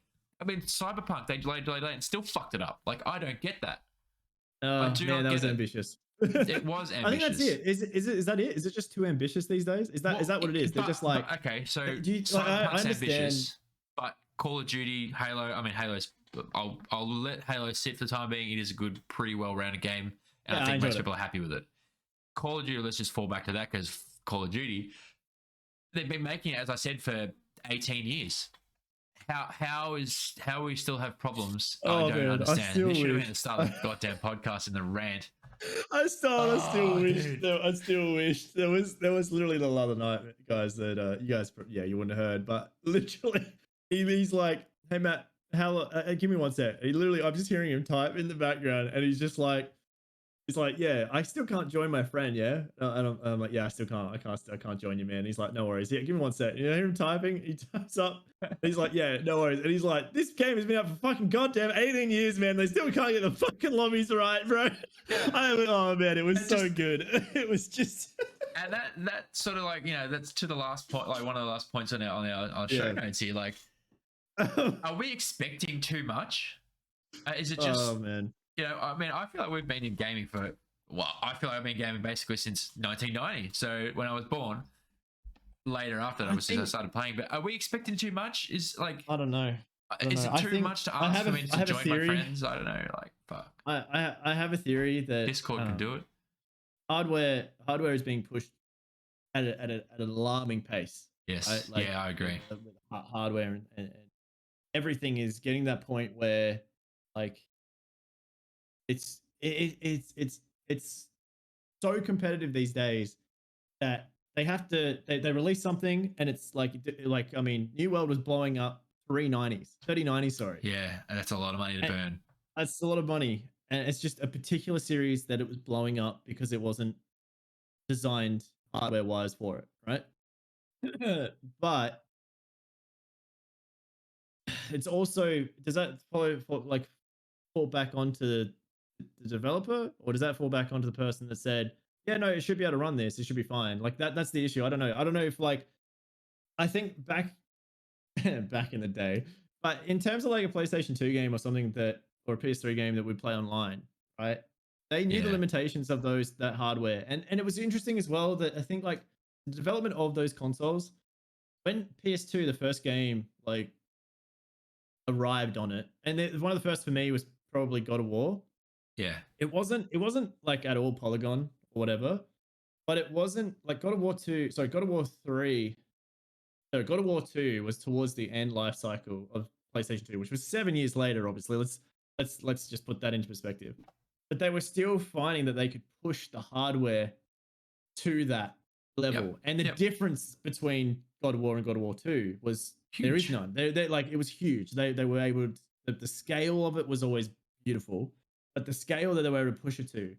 I mean, Cyberpunk, they delayed, and still fucked it up. Like, I don't get that. That was ambitious. It was ambitious. I think that's it. Is that it? Is it just too ambitious these days? Is that what it is? They're just like, okay, so Cyberpunk's ambitious, but Call of Duty, Halo. I mean, Halo's. I'll let Halo sit for the time being. It is a good, pretty well-rounded game, and I think most people are happy with it. Call of Duty, let's just fall back to that, because Call of Duty, they've been making it, as I said, for 18 years. How we still have problems? I don't understand. This should have been the start of the goddamn podcast and the rant. I still wish there was literally the other night, guys, that you wouldn't have heard, but literally he's like, hey Matt, give me 1 sec. I'm just hearing him type in the background, and he's like, yeah, I still can't join my friend, yeah. And I'm like, yeah, I still can't. I can't join you, man. And he's like, no worries. Yeah, give me 1 sec. You hear him typing? He types up. And he's like, yeah, no worries. And he's like, this game has been out for fucking goddamn 18 years, man. They still can't get the fucking lobbies right, bro. Oh man, it was so good. It was just. And that sort of like, that's to the last point, like one of the last points on our show notes here. Like, are we expecting too much? Is it just? Oh man. I mean, I feel like we've been in gaming I feel like I've been gaming basically since 1990. So when I was born, later after that, obviously I started playing. But are we expecting too much? I don't know. Is it too much to ask for me to join my friends? I don't know. Like, fuck. I have a theory that Discord can do it. Hardware is being pushed at an alarming pace. Yes. Right? I agree. With hardware and everything is getting that point where, like, it's so competitive these days that they have to they release something, and it's like I mean, New World was blowing up 3090s, sorry. Yeah, and that's a lot of money to burn. That's a lot of money, and it's just a particular series that it was blowing up because it wasn't designed hardware wise for it, right? But it's also, does that fall back onto the developer, or does that fall back onto the person that said, yeah, no, it should be able to run this, it should be fine? Like that's the issue. I don't know if like, I think back back in the day, but in terms of like a PlayStation 2 game or something that, or a PS3 game that we play online, right? They knew the Yeah. limitations of that hardware, and it was interesting as well that I think like the development of those consoles, when PS2, the first game, like arrived on it, and one of the first for me was probably God of War. Yeah. It wasn't like at all polygon or whatever, but it wasn't like God of War 2. Sorry, God of War 3. No, God of War 2 was towards the end life cycle of PlayStation 2, which was 7 years later. Obviously, let's just put that into perspective. But they were still finding that they could push the hardware to that level, Yep. and the difference between God of War and God of War 2 was Huge. there is none. They like, it was huge. They were able to, the scale of it was always beautiful, but the scale that they were able to push it to.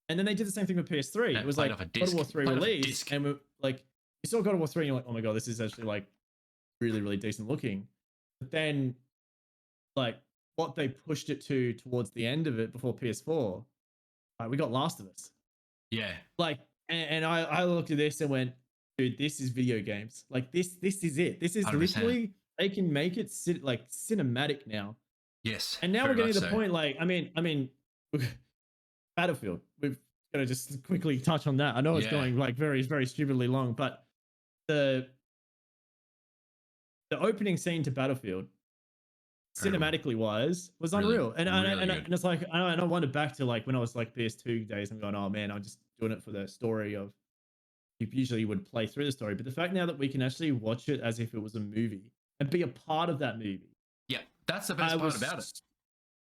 And then they did the same thing with PS3. It was like God of War 3 release, and we're like, you saw God of War 3 and you're like, oh my god, this is actually like really, really decent looking. But then like what they pushed it to towards the end of it before PS4, we got Last of Us. Yeah. Like, and I looked at this and went, dude, this is video games. Like this is it. This is 100%. Literally, they can make it like cinematic now. Yes. And now we're getting to the point, like, I mean, Battlefield. We've got to just quickly touch on that. I know it's going like very, very stupidly long, but the opening scene to Battlefield, cinematically wise, was unreal. And it's like, I wanted back to like when I was like PS2 days. I'm going, oh man, I'm just doing it for the story of. You usually would play through the story, but the fact now that we can actually watch it as if it was a movie and be a part of that movie. Yeah, that's the best part about it.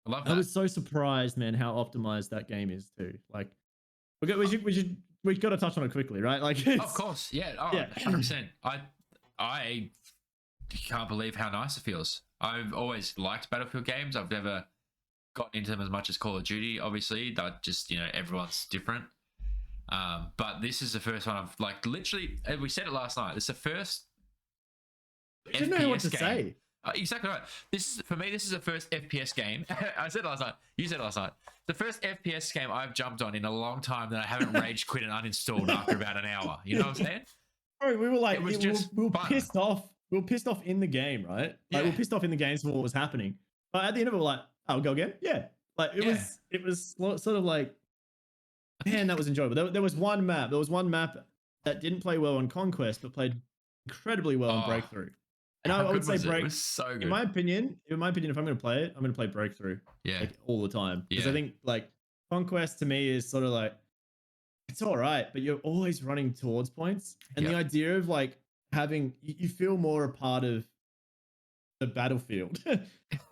I love that. I was so surprised, man, how optimized that game is too. Like, we got to touch on it quickly, right? Like, of course, yeah, 100%. I can't believe how nice it feels. I've always liked Battlefield games. I've never gotten into them as much as Call of Duty. Obviously, that just everyone's different. But this is the first one I've like literally. We said it last night. It's the first. I didn't know what to say. Exactly right. This is for me. This is the first FPS game. I said it last night. You said it last night. The first FPS game I've jumped on in a long time that I haven't rage quit and uninstalled after about an hour. You know what I'm saying? Bro, we were like, it was just we were pissed off. We were pissed off in the game, right? Like, we were pissed off in the games for what was happening. But at the end of it, we're like, oh, we'll go again. Yeah. Like it was sort of like. Man, that was enjoyable. There was one map. There was one map that didn't play well on Conquest, but played incredibly well on Breakthrough. And I would say Breakthrough. So good. In my opinion, if I'm going to play it, I'm going to play Breakthrough. Yeah, like all the time. Because I think like Conquest to me is sort of like, it's all right, but you're always running towards points, and the idea of like having you feel more a part of the battlefield.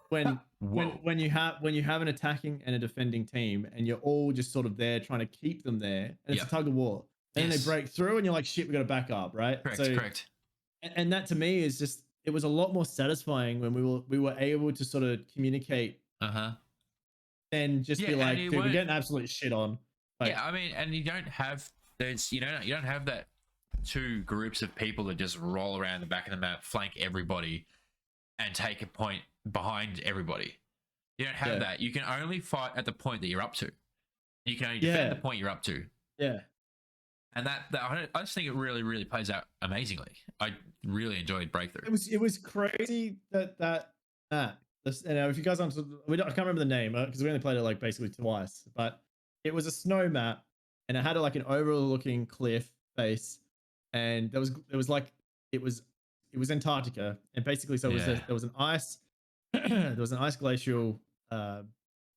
when you have an attacking and a defending team, and you're all just sort of there trying to keep them there, and it's a tug of war. And then they break through, and you're like, shit, we got to back up, right? Correct. And that to me is just, it was a lot more satisfying when we were able to sort of communicate. And just be like, dude, we're getting absolute shit on. Like, I mean, and you don't have you don't have that two groups of people that just roll around the back of the map, flank everybody, and take a point behind everybody. You don't have that. You can only fight at the point that you're up to. You can only defend the point you're up to. Yeah. And that I just think it really, really plays out amazingly. I really enjoyed Breakthrough. It was crazy that if you guys I can't remember the name because we only played it like basically twice, but it was a snow map, and it had like an overlooking cliff face, and it was Antarctica, and basically there was an ice there was an ice glacial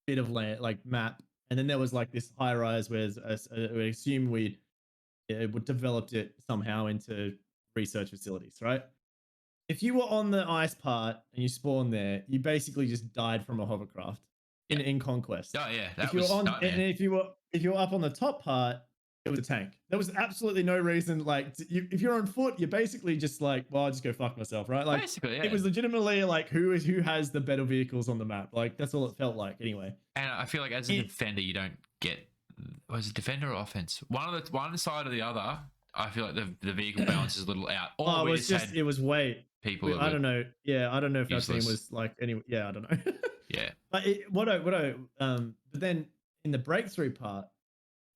bit of land, like map, and then there was like this high rise where we assume we would developed it somehow into research facilities, right? If you were on the ice part and you spawned there, you basically just died from a hovercraft in Conquest. Oh yeah, if you were up on the top part, it was a tank. There was absolutely no reason. Like, if you're on foot, you're basically just like, well, I'll just go fuck myself, right? Like, basically, it was legitimately like, who has the better vehicles on the map? Like, that's all it felt like, anyway. And I feel like as a defender, you don't get. Was it defender or offense? One side or the other. I feel like the vehicle balance is a little out. Or Oh, it we was just had it was weight. people. I don't know. Yeah, I don't know if our team useless. was like any. Yeah, I don't know. Yeah. But but then in the breakthrough part,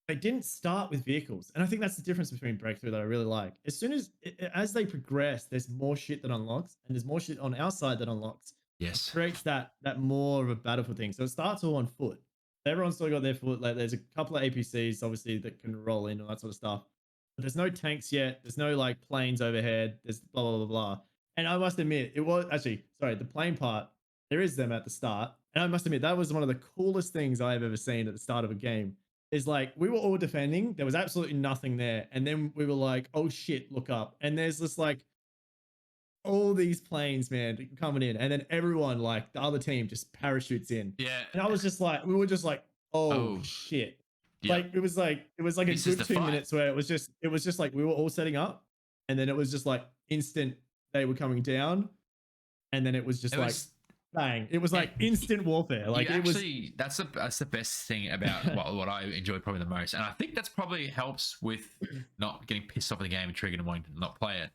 they didn't start with vehicles, and I think that's the difference between breakthrough that I really like. As soon as they progress, there's more shit that unlocks, and there's more shit on our side that unlocks. It Yes. creates that more of a battlefield thing. So it starts all on foot. Everyone's still got their foot. Like there's a couple of APCs obviously that can roll in and that sort of stuff. But there's no tanks yet. There's no like planes overhead. There's blah blah blah blah. And I must admit, it was actually sorry, the plane part. There is them at the start, and I must admit that was one of the coolest things I have ever seen at the start of a game. Is like we were all defending, there was absolutely nothing there, and then we were like, "Oh shit, look up!" And there's this like all these planes, man, coming in, and then everyone like the other team just parachutes in, Yeah. and I was just like, we were just like, "Oh Oh. shit!" Yeah. Like it was like a This is good the 2 minutes where it was just like we were all setting up, and then it was just like instant they were coming down, and then it was just It like was- bang. It was like instant warfare. Like you it was actually, that's the best thing about what I enjoyed probably the most, and I think that's probably helps with not getting pissed off at the game and triggered and wanting to not play it.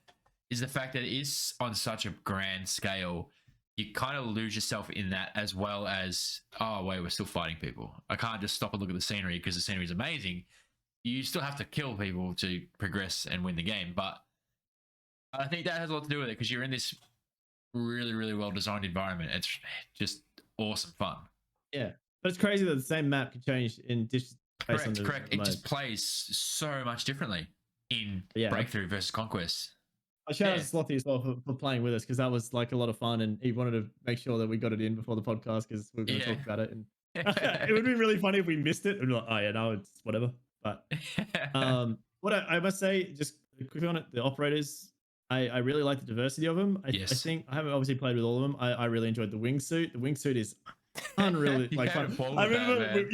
Is the fact that it is on such a grand scale, you kind of lose yourself in that, as well as, oh wait, we're still fighting people. I can't just stop and look at the scenery because the scenery is amazing. You still have to kill people to progress and win the game, but I think that has a lot to do with it because you're in this really, really well designed environment. It's just awesome fun. Yeah, but it's crazy that the same map can change in based on the Correct. It mode. just plays so much differently in Yeah. Breakthrough versus Conquest. I shout out to Slothy as well for playing with us because that was like a lot of fun, and he wanted to make sure that we got it in before the podcast because we were going to talk about it. And it would be really funny if we missed it. And we're like, oh yeah, no, it's whatever. But what I must say, just quickly on it, the operators, I really like the diversity of them. I think I haven't obviously played with all of them. I really enjoyed the wingsuit. The wingsuit is unreal. Like fun. I remember,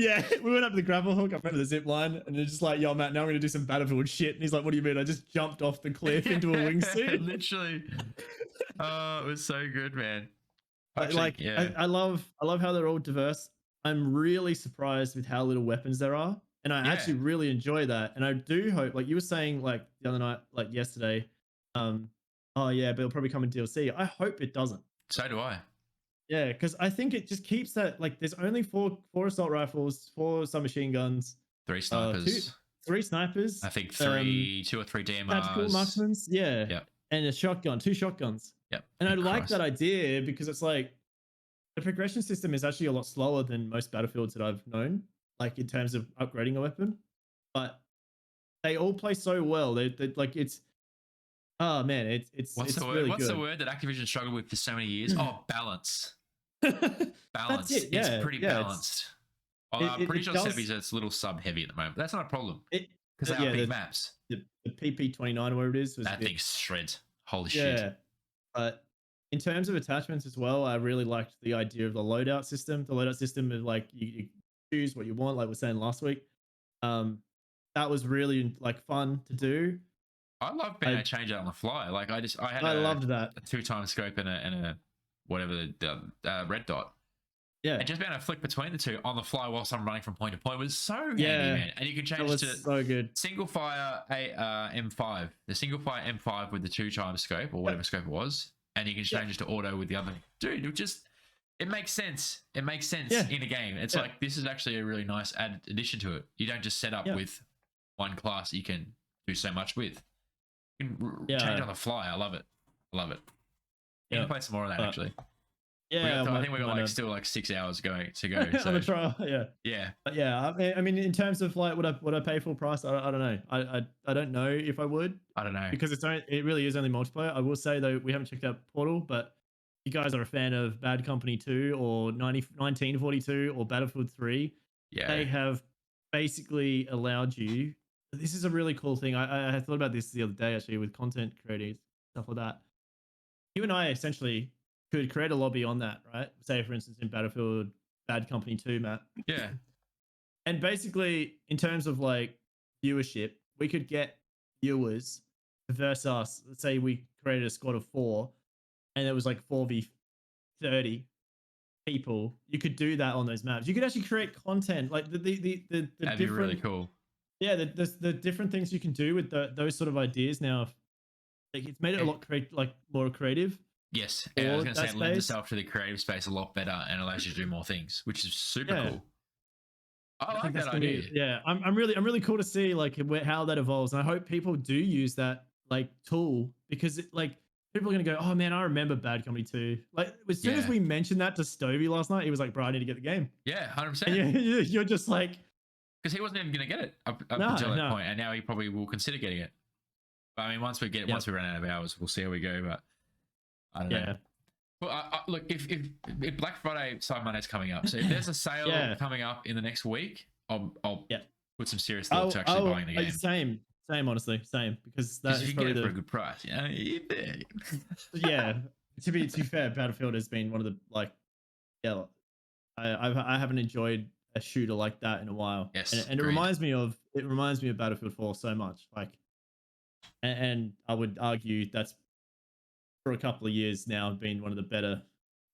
we went up to the gravel hook. I remember the zip line, and they're just like, "Yo, Matt, now I'm gonna do some battlefield shit." And he's like, "What do you mean? I just jumped off the cliff into a wingsuit." Literally. Oh, it was so good, man. Actually, I love how they're all diverse. I'm really surprised with how little weapons there are, and I actually really enjoy that. And I do hope, like you were saying, like the other night, like yesterday, oh yeah, but it'll probably come in DLC. I hope it doesn't. So do I. Yeah, because I think it just keeps that, like there's only four assault rifles, 4 submachine guns, 3 snipers, 3 snipers. I think 2 or 3 DMRs. Tactical marksmans, yeah. Yep. And a shotgun, 2 shotguns. Yep. And I like that idea because it's like the progression system is actually a lot slower than most battlefields that I've known, like in terms of upgrading a weapon. But they all play so well. They like it's oh man, it's What's the word? really What's good. the word that Activision struggled with for so many years? Oh, balance. Balance. It, yeah, it's pretty balanced. I'm pretty sure Sebi's it's a little sub heavy at the moment, but that's not a problem because they are big maps. The PP29 or whatever it is, that thing shreds. Holy shit! Yeah, but in terms of attachments as well, I really liked the idea of the loadout system. The loadout system is like you choose what you want, like we were saying last week. That was really like fun to do. I love being able to change it on the fly. Like I loved that a 2x scope and a whatever the red dot. Yeah, and just being able to flick between the two on the fly whilst I'm running from point to point was so handy, man. And you can change to so good. Single fire M5, the single fire M5 with the 2x scope or whatever scope it was, and you can change it to auto with the other. Dude, it makes sense. It makes sense in a game. It's like this is actually a really nice added addition to it. You don't just set up with one class you can do so much with. You can change on the fly. I love it. I love it. You can play some more of that actually. Yeah, I think we got like still like 6 hours to go. So. On the trial, yeah. But yeah, I mean, in terms of like would I pay full price? I don't know. I don't know if I would. I don't know because it really is only multiplayer. I will say though, we haven't checked out Portal, but if you guys are a fan of Bad Company 2 or 1942 or Battlefield 3, they have basically allowed you. This is a really cool thing. I thought about this the other day actually with content creators, stuff like that. You and I essentially could create a lobby on that, right? Say, for instance, in Battlefield Bad Company 2, Matt. Yeah. And basically, in terms of like viewership, we could get viewers versus us. Let's say we created a squad of 4 and it was like 4v30 people. You could do that on those maps. You could actually create content like the That'd different, be really cool. Yeah, the different things you can do with those sort of ideas now. Like it's made it a lot more creative. Yes, and I was For going to say that it lends space. itself to the creative space a lot better and allows you to do more things, which is super Yeah. cool. I think like that's that gonna idea. be, yeah. I'm really cool to see like how that evolves, and I hope people do use that like tool because like people are gonna go, oh man, I remember Bad Company 2. Like as soon as Yeah. we mentioned that to Tobey last night, he was like, bro, I need to get the game. Yeah, 100%. And you're just like, because he wasn't even going to get it up no, until that no. point, and now he probably will consider getting it. But I mean, once we run out of hours, we'll see how we go. But I don't know. Well, look, if Black Friday, Cyber Monday's coming up, so if there's a sale coming up in the next week, I'll put some serious thought to actually buying the game. Same, honestly, same, because that is you can get it for a good price. Yeah, yeah. To be fair, Battlefield has been one of the I haven't enjoyed a shooter like that in a while. Yes, and it reminds me of Battlefield 4 so much. Like, and I would argue that's for a couple of years now been one of the better.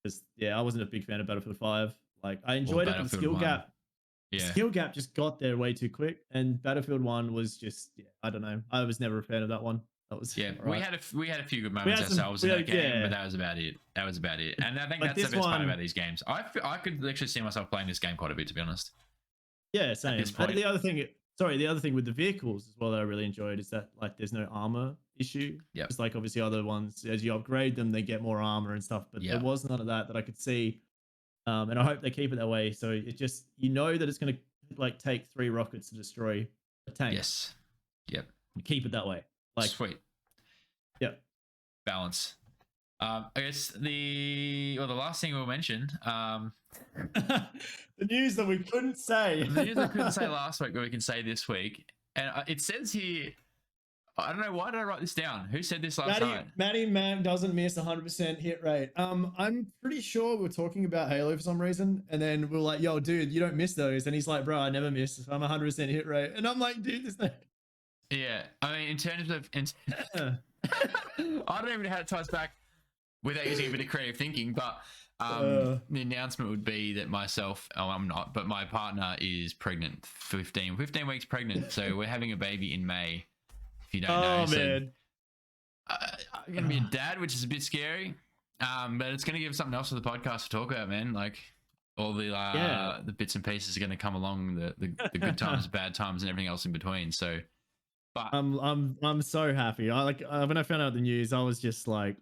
Because I wasn't a big fan of Battlefield 5. Like I enjoyed it, but the skill gap. Yeah. Skill gap just got there way too quick, and Battlefield 1 was just I don't know. I was never a fan of that one. That was right. we had a few good moments ourselves in that game, but that was about it. And I think that's the best part about these games. I could actually see myself playing this game quite a bit, to be honest. Yeah, same. And the other thing with the vehicles as well that I really enjoyed is that like there's no armor issue. Yeah. It's like obviously other ones, as you upgrade them, they get more armor and stuff, but there was none of that I could see. And I hope they keep it that way. So it just that it's gonna like take 3 rockets to destroy a tank. Yes. Yep. Keep it that way. Like sweet. Yep. Balance. I guess the last thing we'll mention, the news that we couldn't say. The news I couldn't say last week, but we can say this week. And it says here, I don't know, why did I write this down? Who said this last night? Matty Mac doesn't miss 100% hit rate. I'm pretty sure we were talking about Halo for some reason, and then we are like, yo, dude, you don't miss those. And he's like, bro, I never miss. I'm 100% hit rate. And I'm like, dude, this thing. Yeah, I mean, in terms of, I don't even know how to tie this back without using a bit of creative thinking, but the announcement would be that I'm not, but my partner is pregnant, 15 weeks pregnant. So we're having a baby in May, if you don't know. Oh, man. I'm going to be a dad, which is a bit scary, but it's going to give something else for the podcast to talk about, man. Like all the bits and pieces are going to come along, the good times, bad times, and everything else in between. So, but I'm so happy. When I found out the news, I was just like,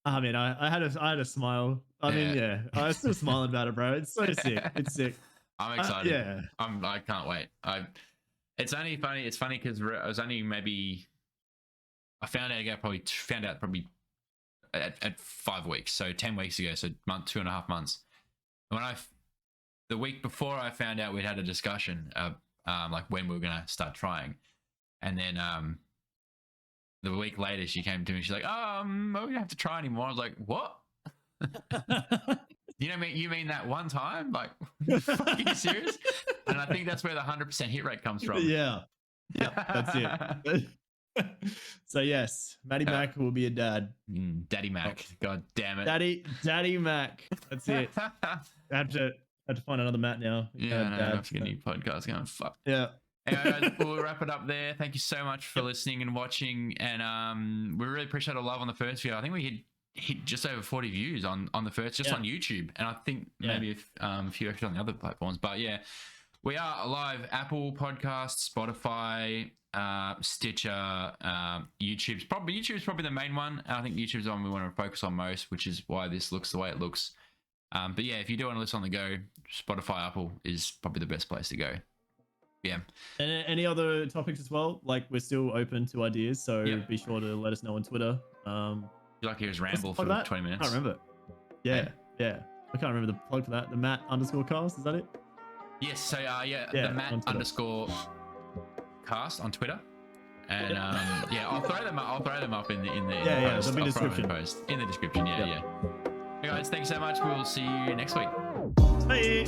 I mean, I had a smile. I mean, I was still smiling about it, bro. It's so sick. It's sick. I'm excited. I can't wait. It's only funny. It's funny because I was only I found out probably at 5 weeks, so 10 weeks ago, so 2.5 months. When the week before I found out we'd had a discussion, like when we were gonna start trying, and then the week later she came to me. She's like, we don't have to try anymore. I was like, what? You mean that one time? Like, are you serious? And I think that's where the 100% hit rate comes from. Yeah, that's it. So yes, Matty Mac will be a dad. Daddy Mac. God damn it. Daddy Mac. That's it. I have to find another Matt now. Yeah, I have to get a new podcast going. Fuck. Yeah. Anyway, guys, we'll wrap it up there. Thank you so much for listening and watching, and we really appreciate all the love on the first video. I think we hit just over 40 views on the first, just on YouTube, and I think maybe a few extra on the other platforms. But yeah, we are live Apple Podcasts, Spotify, Stitcher, YouTube's probably the main one. I think YouTube's the one we want to focus on most, which is why this looks the way it looks. But yeah, if you do want to listen on the go, Spotify, Apple is probably the best place to go. Yeah. And any other topics as well? Like, we're still open to ideas, so be sure to let us know on Twitter. You like to hear us ramble for 20 minutes? I can't remember. Yeah. I can't remember the plug for that. The Matt_cast, is that it? Yes. So the Matt_cast on Twitter. And I'll throw them up in the post. There'll be description. In the description. Yeah. Hey guys, thank you so much. We'll see you next week. Bye.